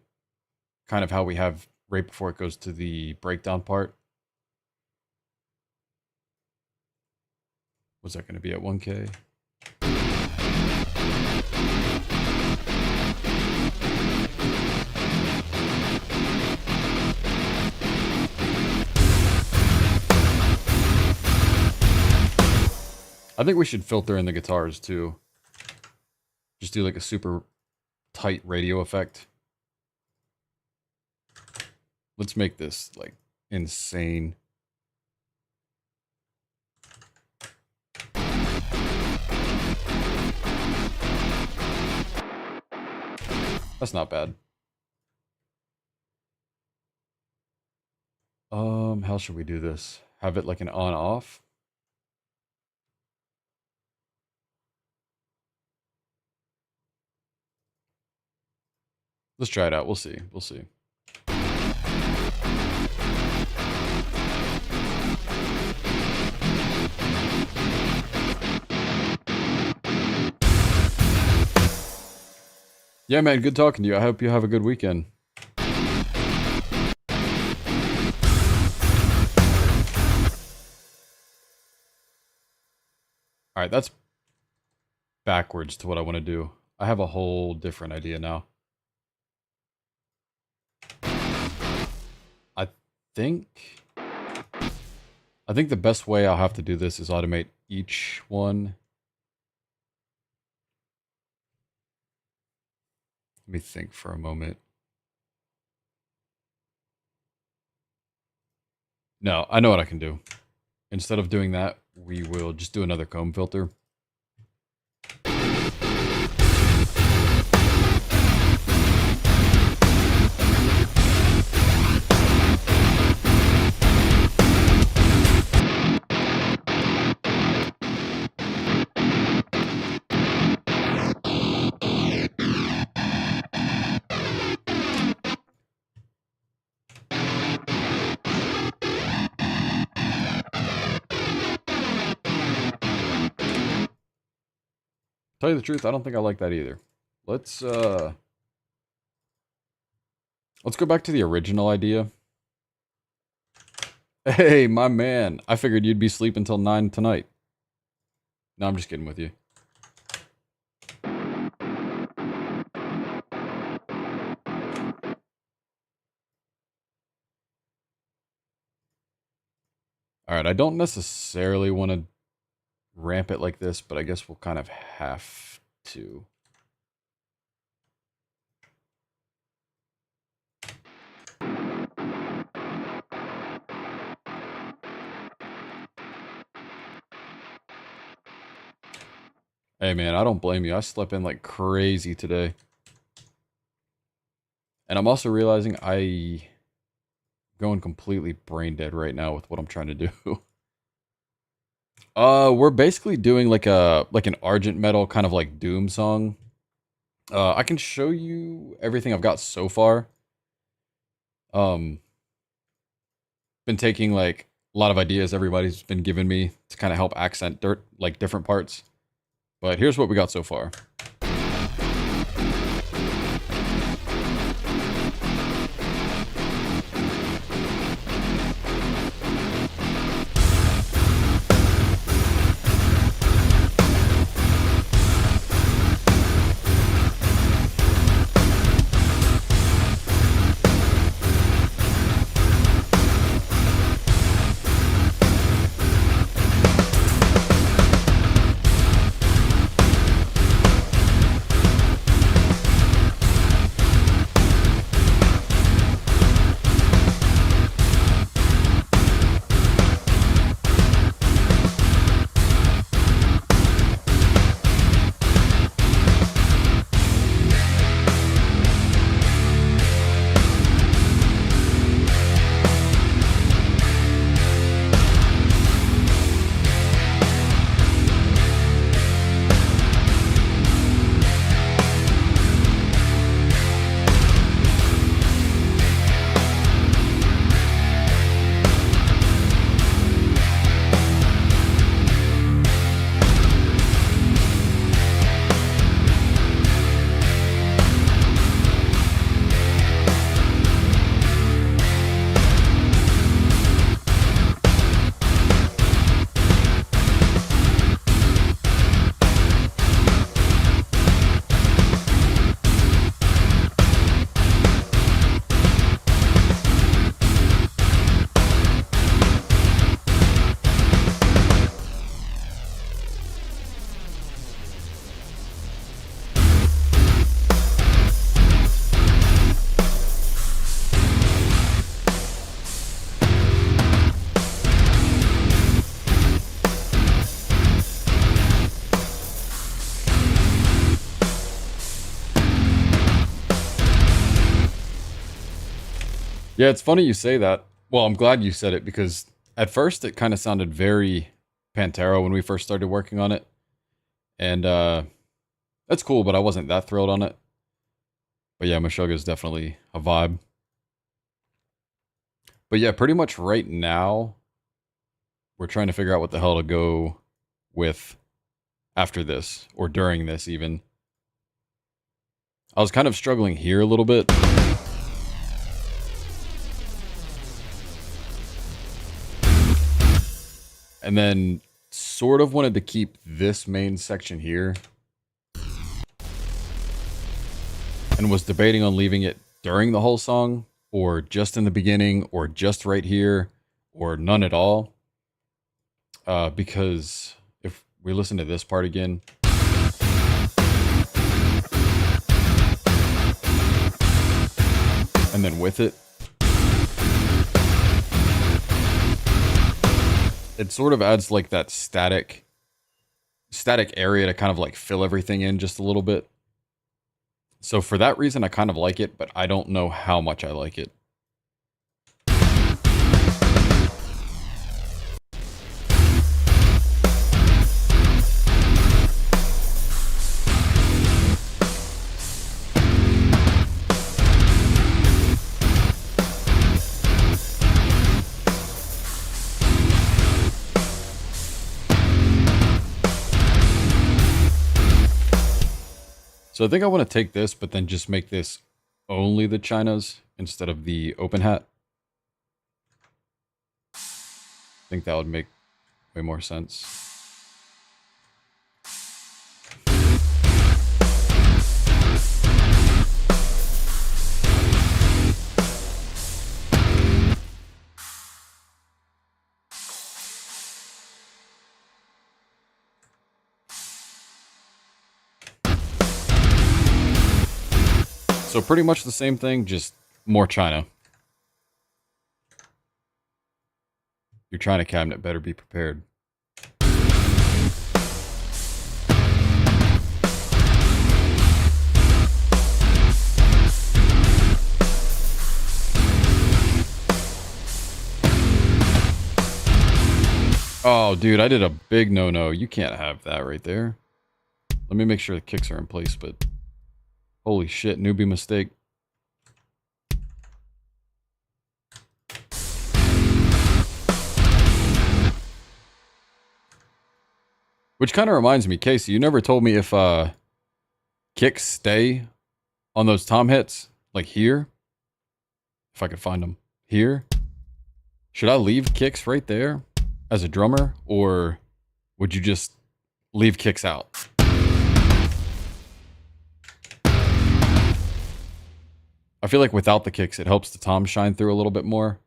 kind of how we have right before it goes to the breakdown part. Was that going to be at 1K? I think we should filter in the guitars too. Just do like a super tight radio effect. Let's make this like insane. That's not bad. How should we do this? Have it like an on-off? Let's try it out. We'll see. We'll see. Yeah, man, good talking to you. I hope you have a good weekend. All right, that's backwards to what I want to do. I have a whole different idea now. I think I think the best way I'll have to do this is automate each one. Let me think for a moment. No, I know what I can do. Instead of doing that, we will just do another comb filter. Tell you the truth, I don't think I like that either. Let's go back to the original idea. Hey, my man. I figured you'd be sleeping until 9 tonight. No, I'm just kidding with you. Alright, I don't necessarily want to ramp it like this, but I guess we'll kind of have to. Hey man, I don't blame you. I slept in like crazy today. And I'm also realizing I going completely brain dead right now with what I'm trying to do. We're basically doing like an Argent metal kind of like doom song. I can show you everything I've got so far. Been taking like a lot of ideas everybody's been giving me to kind of help accent like different parts. But here's what we got so far. Yeah, it's funny you say that. Well, I'm glad you said it because at first it kind of sounded very Pantera when we first started working on it. And that's cool, but I wasn't that thrilled on it. But yeah, Meshuggah is definitely a vibe. But yeah, pretty much right now, we're trying to figure out what the hell to go with after this, or during this even. I was kind of struggling here a little bit. And then sort of wanted to keep this main section here. And was debating on leaving it during the whole song, or just in the beginning, or just right here, or none at all. Because if we listen to this part again, and then with it, it sort of adds like that static area to kind of like fill everything in just a little bit. So for that reason, I kind of like it, but I don't know how much I like it. So I think I want to take this, but then just make this only the Chinas instead of the open hat. I think that would make way more sense. So pretty much the same thing, just more China. Your China cabinet better be prepared. Oh, dude, I did a big no-no. You can't have that right there. Let me make sure the kicks are in place, but... Holy shit, newbie mistake. Which kind of reminds me, Casey, you never told me if kicks stay on those tom hits, like here. If I could find them. Here. Should I leave kicks right there as a drummer, or would you just leave kicks out? I feel like without the kicks, it helps the tom shine through a little bit more.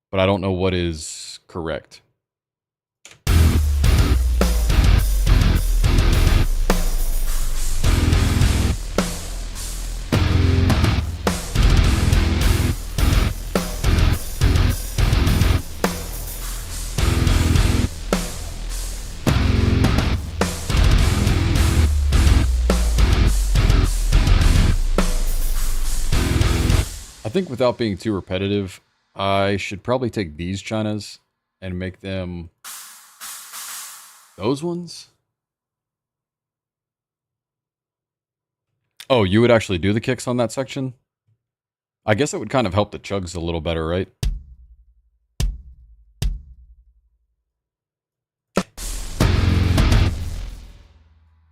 But I don't know what is correct. I think without being too repetitive, I should probably take these Chinas and make them those ones. Oh, you would actually do the kicks on that section? I guess it would kind of help the chugs a little better, right?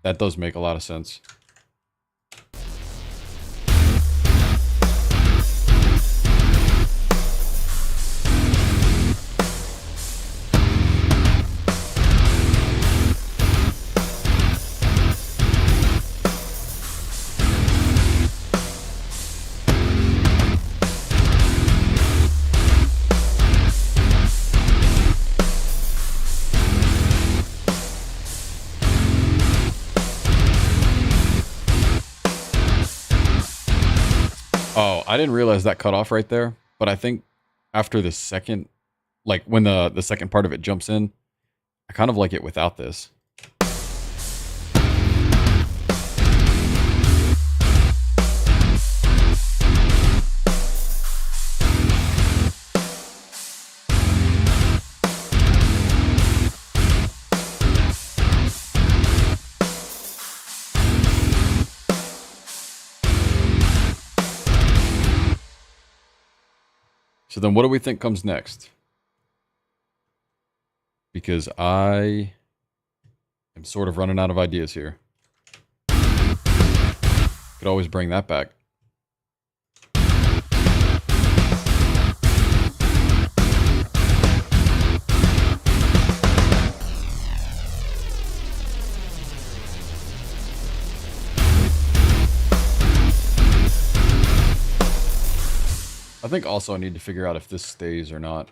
That does make a lot of sense. Oh, I didn't realize that cut off right there, but I think after the second, like when the second part of it jumps in, I kind of like it without this. So then what do we think comes next? Because I am sort of running out of ideas here. Could always bring that back. I think also I need to figure out if this stays or not.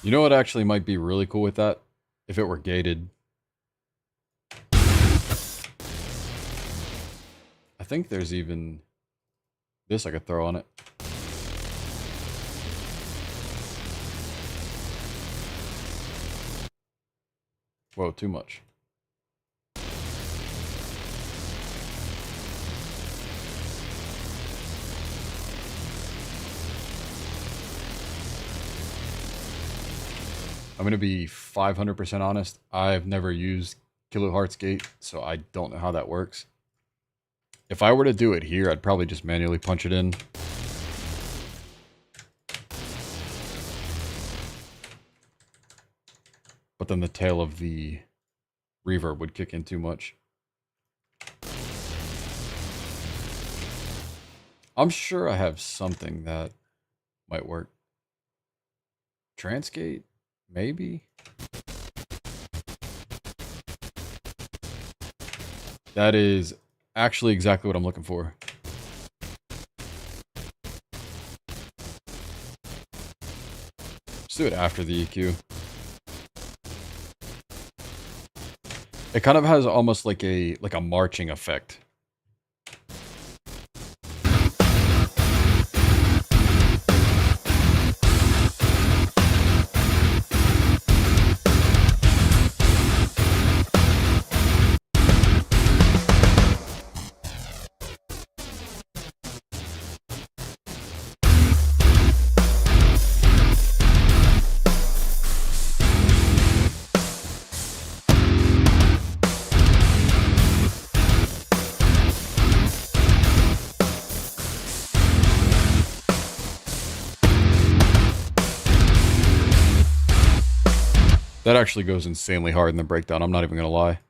You know what actually might be really cool with that? If it were gated. I think there's even this I could throw on it. Whoa, too much. I'm going to be 500% honest. I've never used Kilohertz Gate, so I don't know how that works. If I were to do it here, I'd probably just manually punch it in. But then the tail of the reverb would kick in too much. I'm sure I have something that might work. Transgate? Maybe? That is actually exactly what I'm looking for. Just do it after the EQ. It kind of has almost like a marching effect. That actually goes insanely hard in the breakdown, I'm not even going to lie.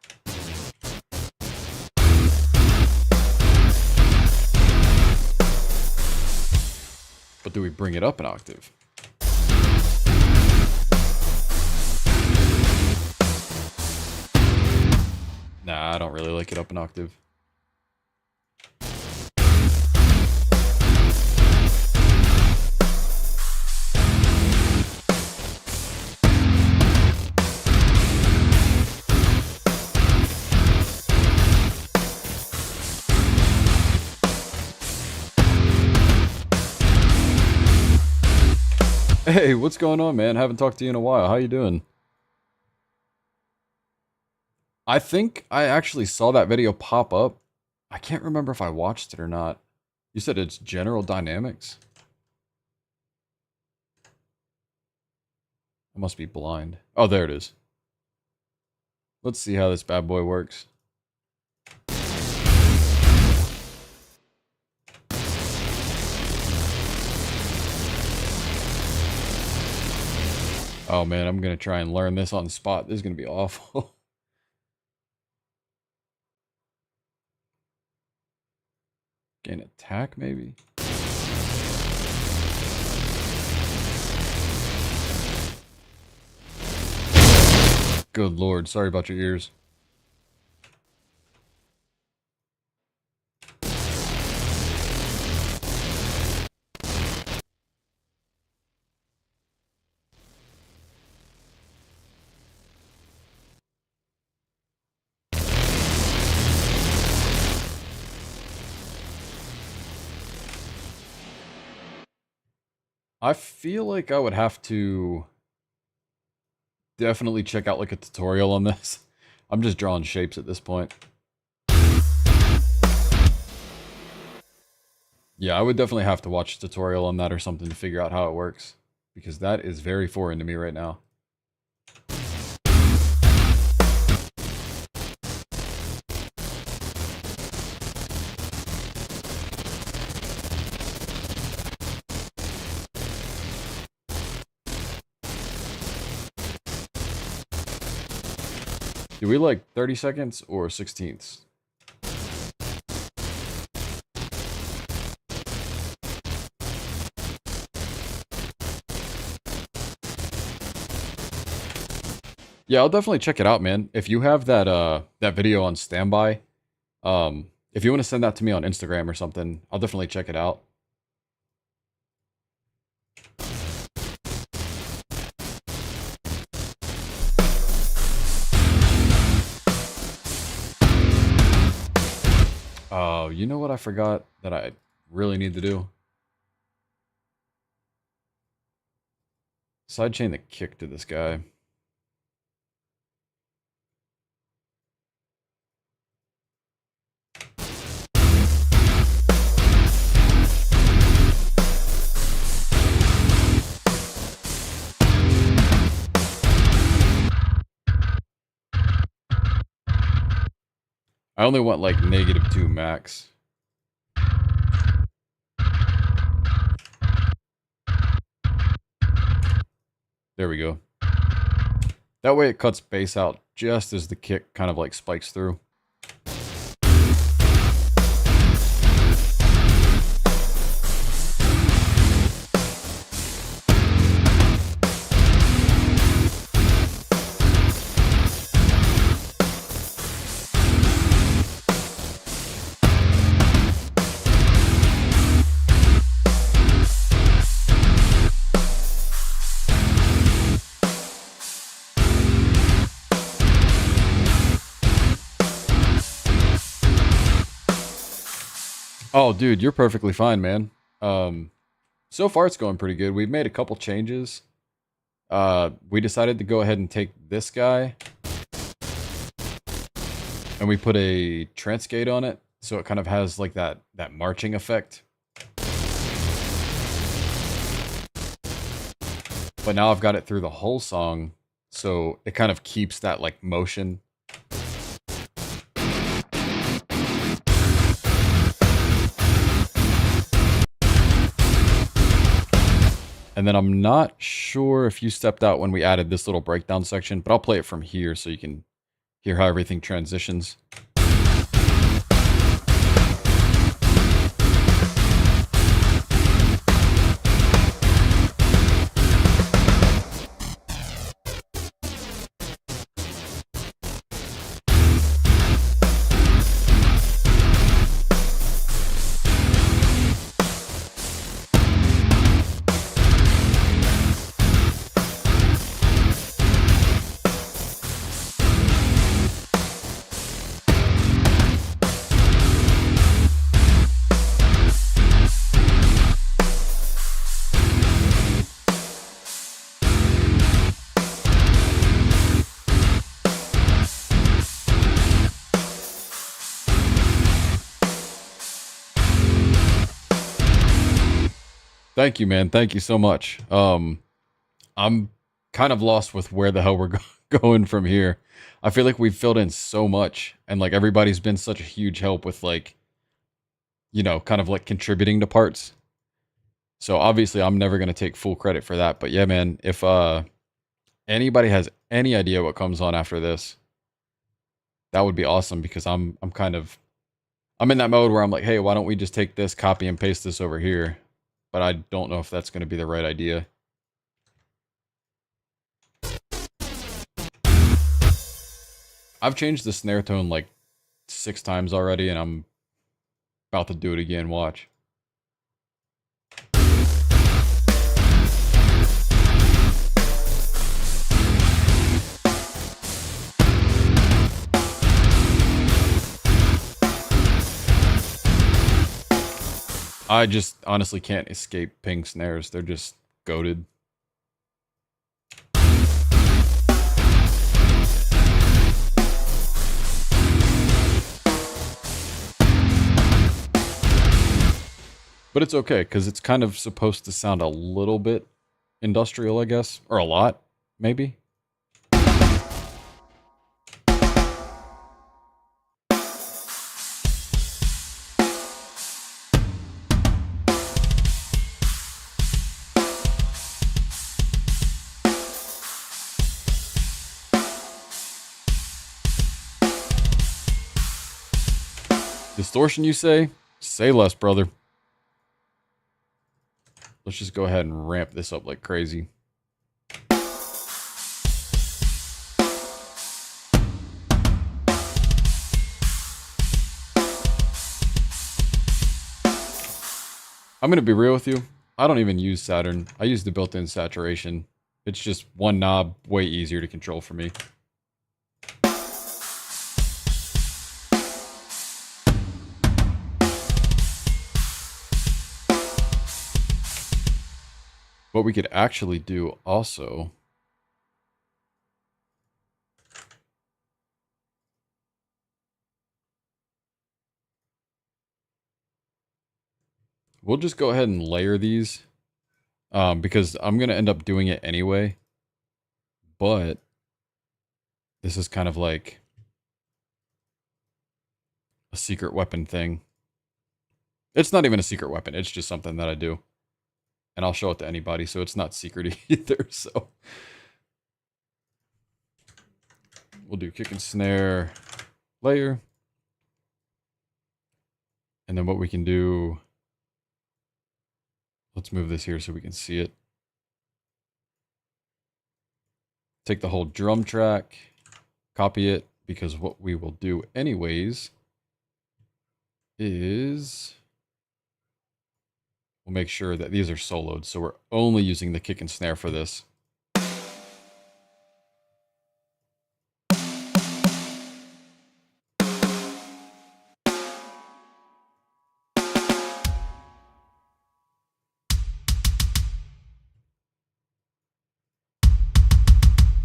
But do we bring it up an octave? Nah, I don't really like it up an octave. Hey, what's going on, man? Haven't talked to you in a while. How you doing? I think I actually saw that video pop up. I can't remember if I watched it or not. You said it's General Dynamics? I must be blind. Oh, there it is. Let's see how this bad boy works. Oh man, I'm gonna try and learn this on the spot. This is gonna be awful. Gain attack, maybe? Good lord, sorry about your ears. I feel like I would have to definitely check out like a tutorial on this. I'm just drawing shapes at this point. Yeah, I would definitely have to watch a tutorial on that or something to figure out how it works, because that is very foreign to me right now. Do we like 30 seconds or 16ths? Yeah, I'll definitely check it out, man. If you have that video on standby, if you want to send that to me on Instagram or something, I'll definitely check it out. Oh, you know what I forgot that I really need to do? Sidechain the kick to this guy. I only want like -2 max. There we go. That way it cuts base out just as the kick kind of like spikes through. Oh, dude, you're perfectly fine, man. So far it's going pretty good. We've made a couple changes. We decided to go ahead and take this guy, and we put a trance gate on it, so it kind of has like that marching effect. But now I've got it through the whole song, so it kind of keeps that like motion. And then I'm not sure if you stepped out when we added this little breakdown section, but I'll play it from here so you can hear how everything transitions. Thank you, man. Thank you so much. I'm kind of lost with where the hell we're going from here. I feel like we've filled in so much, and like everybody's been such a huge help with like, you know, kind of like contributing to parts. So obviously I'm never going to take full credit for that, but yeah, man, if anybody has any idea what comes on after this, that would be awesome, because I'm kind of I'm in that mode where I'm like, hey, why don't we just take this, copy and paste this over here? But I don't know if that's going to be the right idea. I've changed the snare tone like 6 times already, and I'm about to do it again. Watch. I just honestly can't escape ping snares. They're just goated. But it's okay, because it's kind of supposed to sound a little bit industrial, I guess. Or a lot, maybe. Distortion, you say? Say less, brother. Let's just go ahead and ramp this up like crazy. I'm going to be real with you. I don't even use Saturn. I use the built-in saturation. It's just one knob, way easier to control for me. What we could actually do also, we'll just go ahead and layer these, because I'm going to end up doing it anyway, but this is kind of like a secret weapon thing. It's not even a secret weapon, it's just something that I do. And I'll show it to anybody, so it's not secret either, so. We'll do kick and snare, layer. And then what we can do, let's move this here so we can see it. Take the whole drum track, copy it, because what we will do anyways is we'll make sure that these are soloed, so we're only using the kick and snare for this.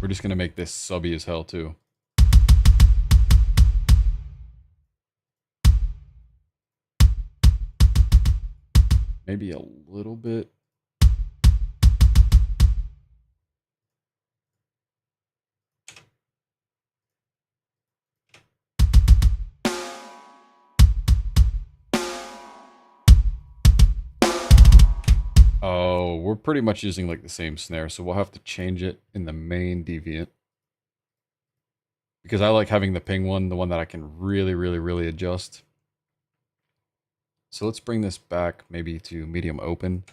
We're just going to make this subby as hell too. Maybe a little bit. Oh, we're pretty much using like the same snare, so we'll have to change it in the main deviant. Because I like having the ping one, the one that I can really adjust. So let's bring this back maybe to medium open.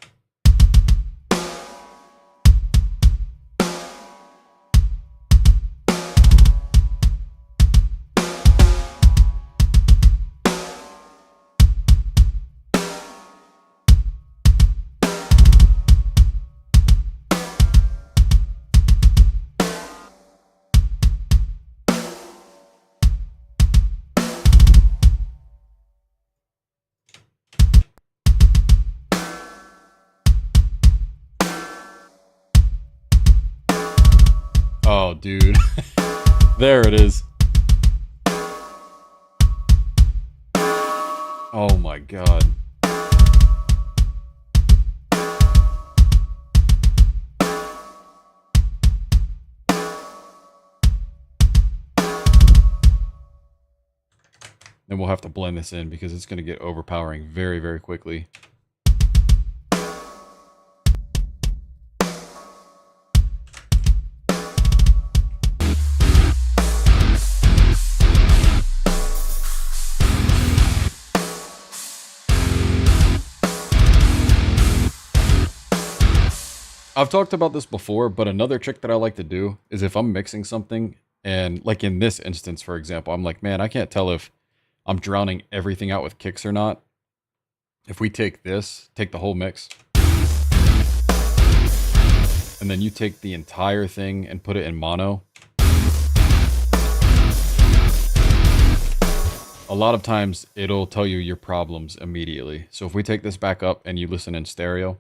Oh, dude. There it is. Oh my god. Then we'll have to blend this in because it's going to get overpowering very quickly. I've talked about this before, but another trick that I like to do is if I'm mixing something, and like in this instance, for example, I'm like, man, I can't tell if I'm drowning everything out with kicks or not. If we take this, take the whole mix, and then you take the entire thing and put it in mono, a lot of times it'll tell you your problems immediately. So if we take this back up and you listen in stereo,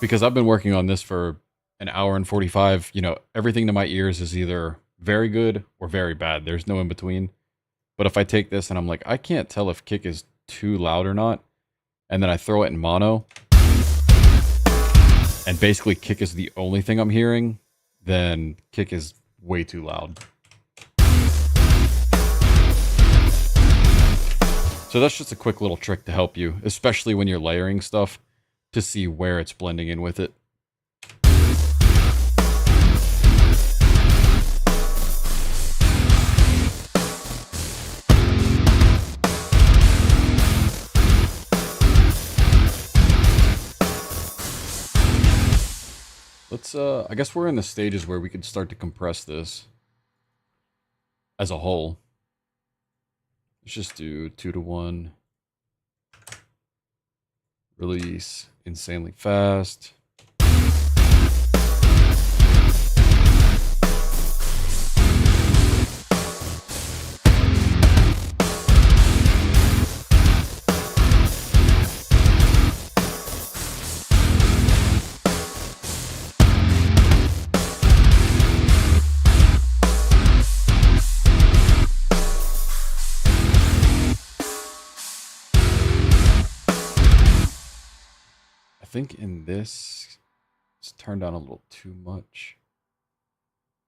because I've been working on this for an hour and 45, you know, everything to my ears is either very good or very bad. There's no in between. But if I take this and I'm like, I can't tell if kick is too loud or not, and then I throw it in mono, and basically kick is the only thing I'm hearing, then kick is way too loud. So that's just a quick little trick to help you, especially when you're layering stuff, to see where it's blending in with it. Let's, I guess we're in the stages where we could start to compress this as a whole. Let's just do 2-to-1. Release insanely fast. I think in this, it's turned down a little too much.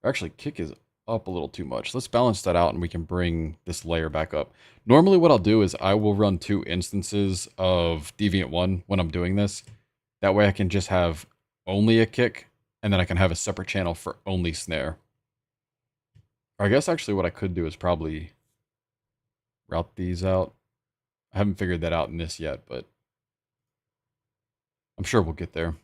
Actually, kick is up a little too much. Let's balance that out and we can bring this layer back up. Normally what I'll do is I will run 2 instances of Deviant 1 when I'm doing this. That way I can just have only a kick, and then I can have a separate channel for only snare. Or I guess actually what I could do is probably route these out. I haven't figured that out in this yet, but I'm sure we'll get there.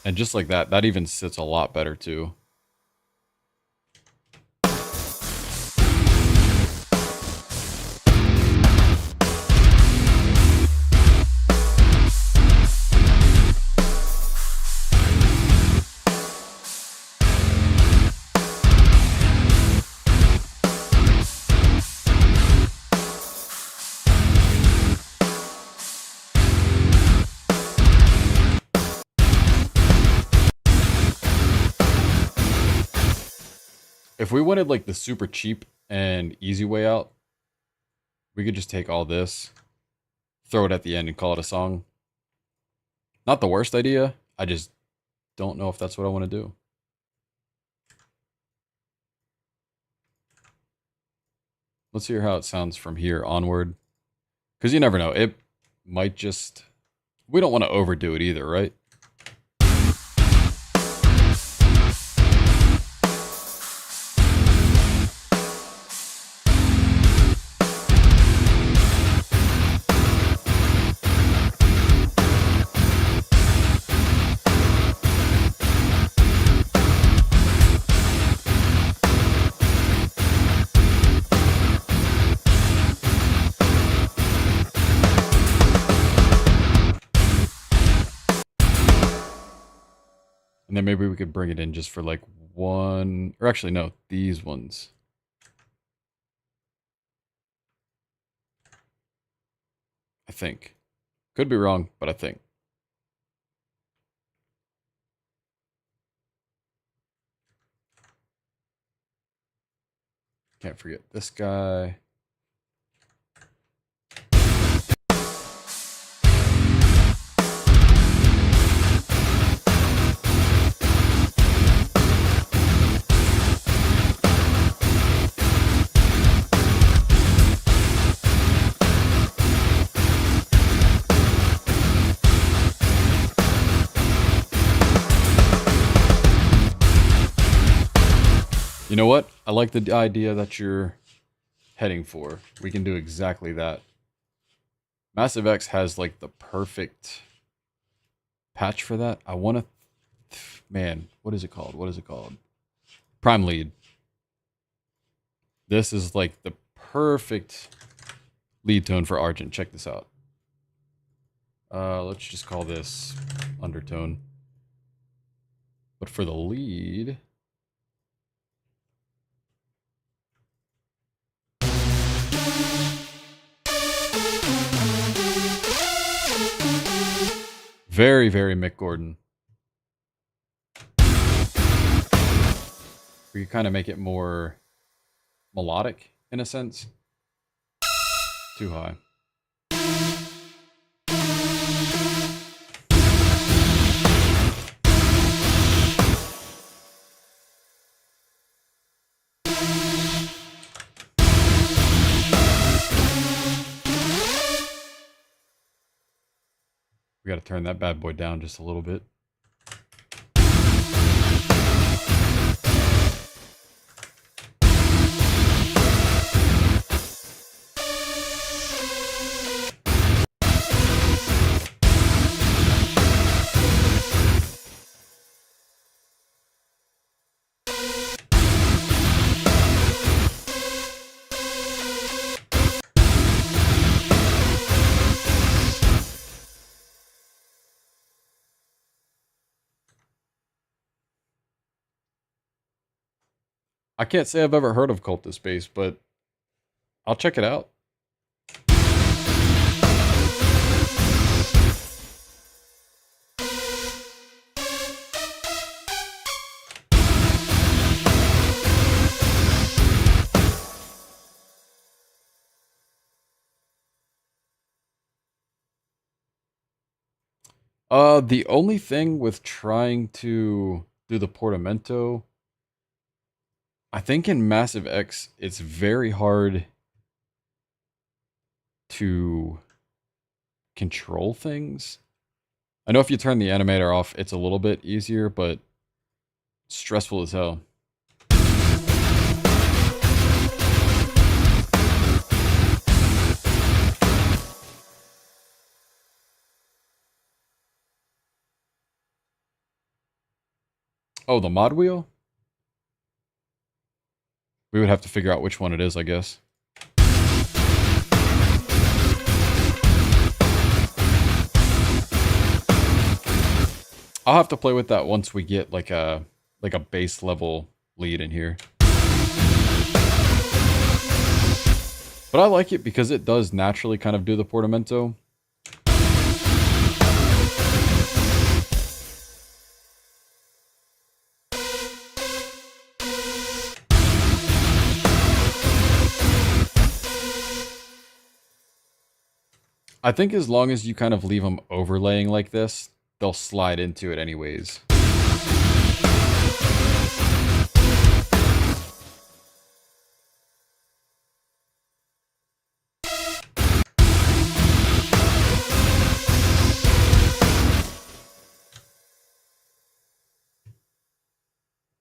And just like that, that even sits a lot better too. If we wanted like the super cheap and easy way out, we could just take all this, throw it at the end and call it a song. Not the worst idea. I just don't know if that's what I want to do. Let's hear how it sounds from here onward. Because you never know. It might just... We don't want to overdo it either, right? And then maybe we could bring it in just for like one, or actually no, these ones. I think. Could be wrong, but I think. Can't forget this guy. know what? I like the idea that you're heading for. We can do exactly that. Massive X has like the perfect patch for that. I want to, man, what is it called? What is it called? Prime lead. This is like the perfect lead tone for Argent. Check this out. Let's just call this undertone. But for the lead, very, very Mick Gordon. We kind of make it more melodic in a sense. Too high. We got to turn that bad boy down just a little bit. I can't say I've ever heard of Cultist Bass, but I'll check it out. The only thing with trying to do the portamento, I think in Massive X, it's very hard to control things. I know if you turn the animator off, it's a little bit easier, but stressful as hell. Oh, the mod wheel? We would have to figure out which one it is, I guess. I'll have to play with that once we get like a base level lead in here. But I like it because it does naturally kind of do the portamento. I think as long as you kind of leave them overlaying like this, they'll slide into it anyways.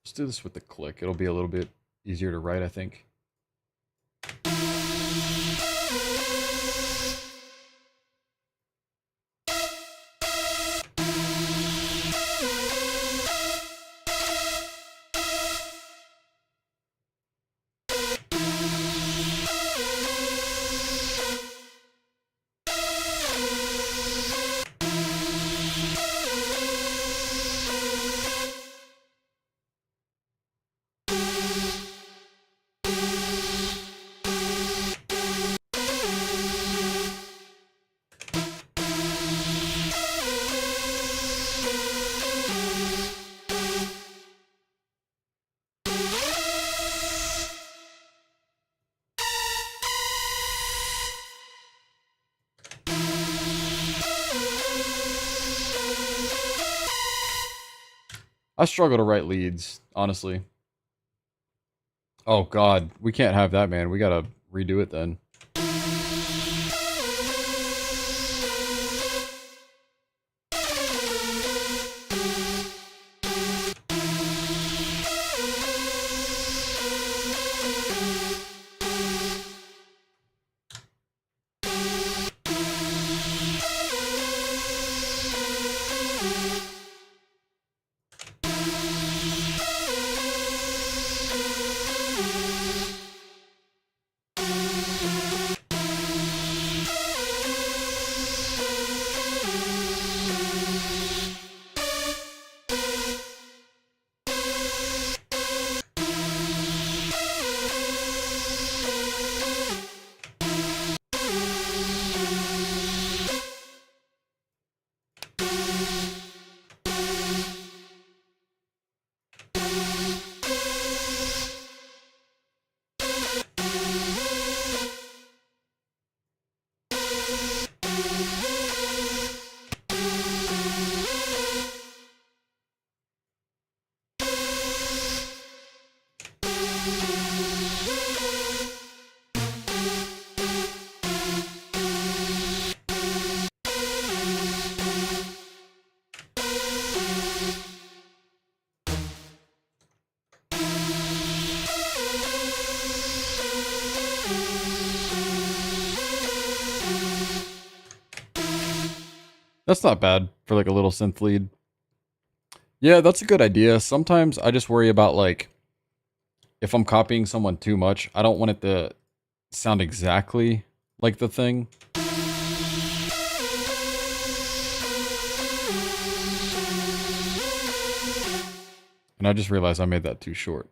Let's do this with the click. It'll be a little bit easier to write, I think. I struggle to write leads, honestly. Oh god, we can't have that, man. We gotta redo it then. That's not bad for like a little synth lead. Yeah, that's a good idea. Sometimes I just worry about like if I'm copying someone too much, I don't want it to sound exactly like the thing. And I just realized I made that too short.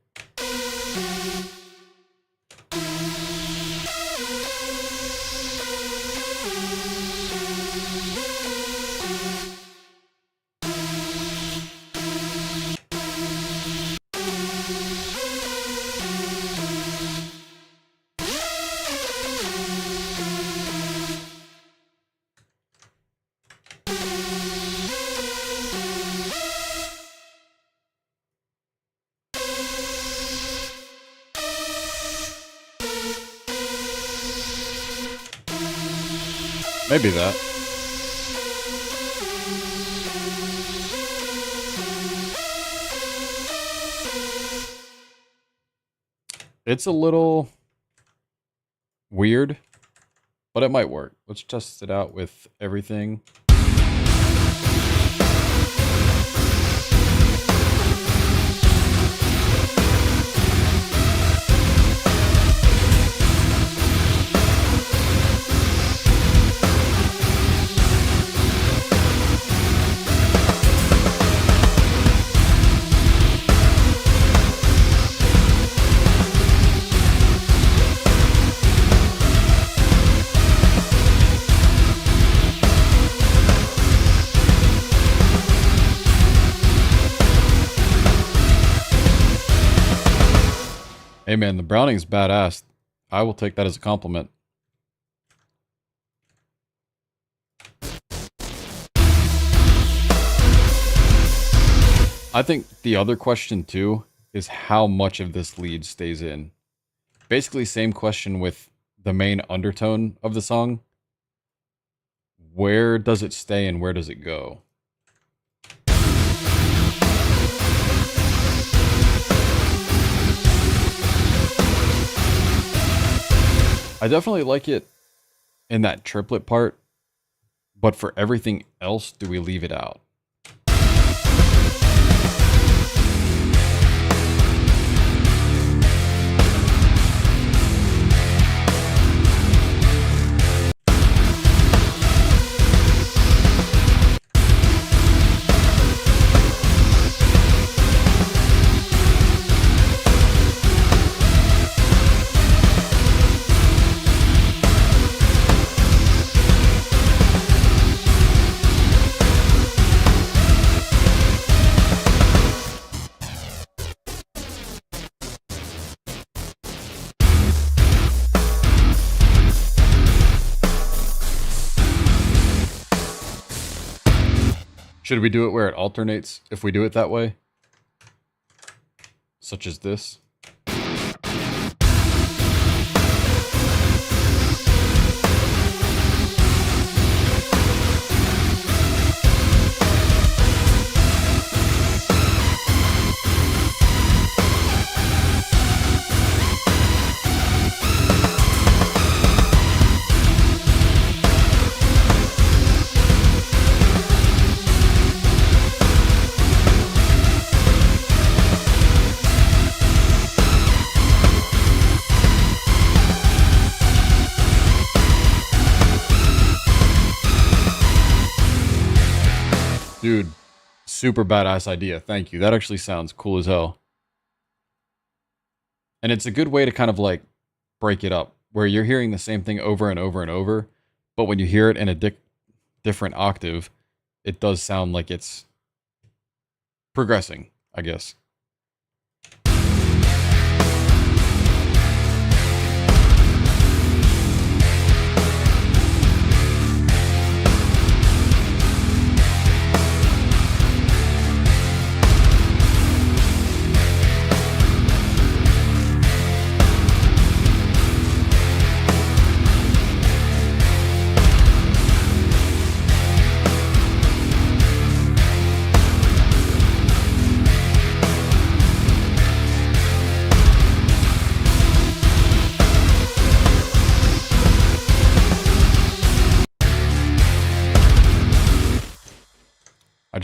Maybe that. It's a little weird, but it might work. Let's test it out with everything. Hey man, the Browning's badass. I will take that as a compliment. I think the other question too is how much of this lead stays in. Basically, same question with the main undertone of the song. Where does it stay and where does it go? I definitely like it in that triplet part, but for everything else, do we leave it out? Should we do it where it alternates if we do it that way? Such as this. Dude, super badass idea. Thank you. That actually sounds cool as hell. And it's a good way to kind of like break it up where you're hearing the same thing over and over and over, but when you hear it in a different octave, it does sound like it's progressing, I guess.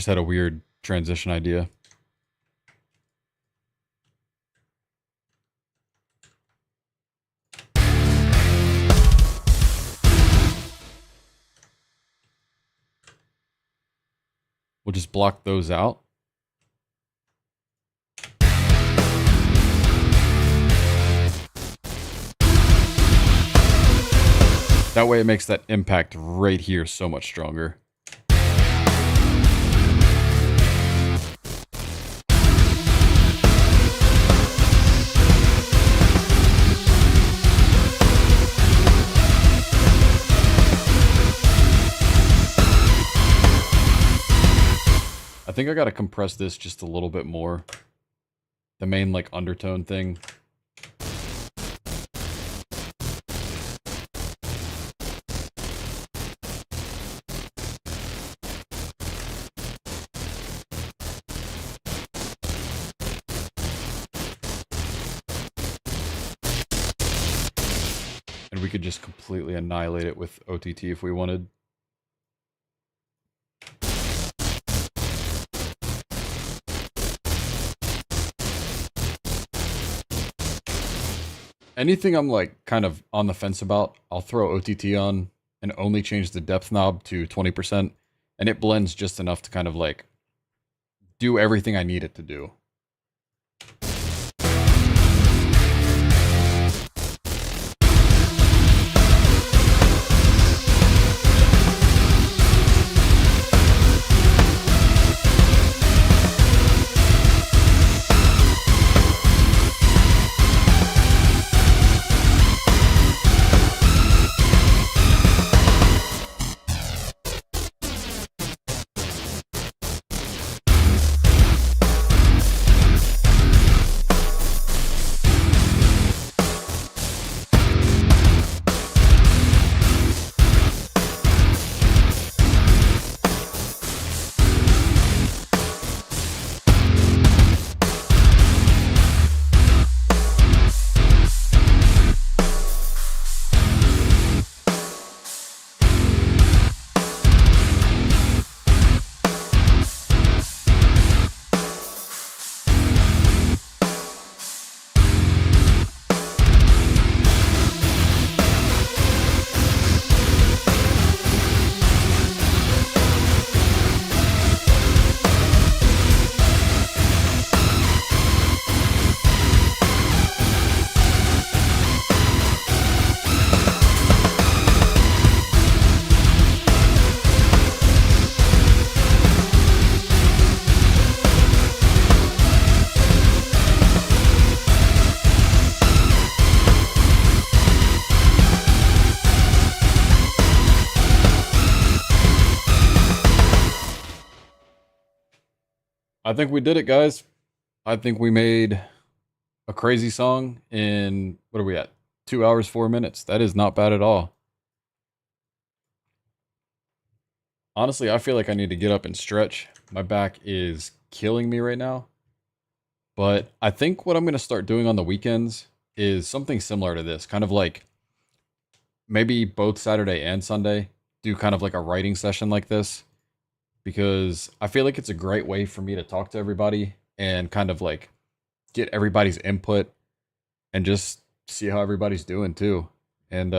just had a weird transition idea. We'll just block those out. That way it makes that impact right here so much stronger. I think I gotta compress this just a little bit more. The main like undertone thing. And we could just completely annihilate it with OTT if we wanted. Anything I'm like kind of on the fence about, I'll throw OTT on and only change the depth knob to 20%, and it blends just enough to kind of like do everything I need it to do. I think we did it, guys. I think we made a crazy song in, what are we at? 2 hours, 4 minutes. That is not bad at all. Honestly, I feel like I need to get up and stretch. My back is killing me right now. But I think what I'm going to start doing on the weekends is something similar to this. Kind of like maybe both Saturday and Sunday do kind of like a writing session like this. Because I feel like it's a great way for me to talk to everybody and kind of like get everybody's input and just see how everybody's doing too. And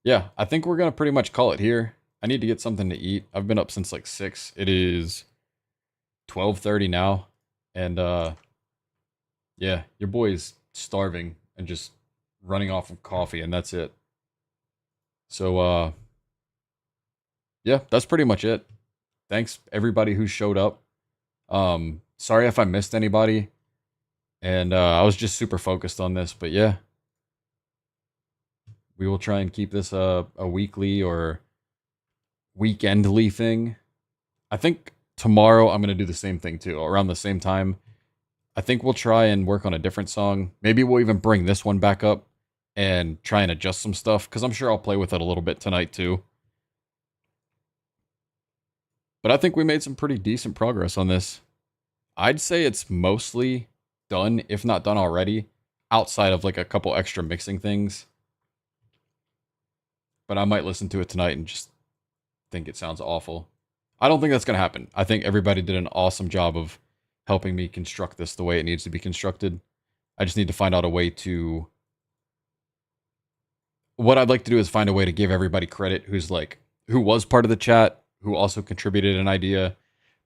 yeah, I think we're going to pretty much call it here. I need to get something to eat. I've been up since like 6. It is 12:30 now. And yeah, your boy's starving and just running off of coffee, and that's it. So yeah, that's pretty much it. Thanks everybody who showed up. Sorry if I missed anybody. And I was just super focused on this, but yeah. We will try and keep this a weekly or weekendly thing. I think tomorrow I'm going to do the same thing too, around the same time. I think we'll try and work on a different song. Maybe we'll even bring this one back up and try and adjust some stuff, because I'm sure I'll play with it a little bit tonight too. But I think we made some pretty decent progress on this. I'd say it's mostly done, if not done already, outside of like a couple extra mixing things. But I might listen to it tonight and just think it sounds awful. I don't think that's going to happen. I think everybody did an awesome job of helping me construct this the way it needs to be constructed. I just need to find out a way to. What I'd like to do is find a way to give everybody credit who's like, who was part of the chat, who also contributed an idea.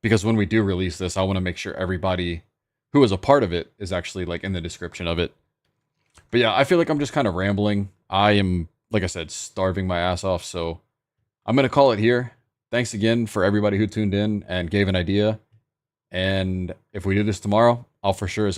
Because when we do release this, I want to make sure everybody who was a part of it is actually like in the description of it. But yeah, I feel like I'm just kind of rambling. I am, like I said, starving my ass off. So I'm going to call it here. Thanks again for everybody who tuned in and gave an idea. And if we do this tomorrow, I'll for sure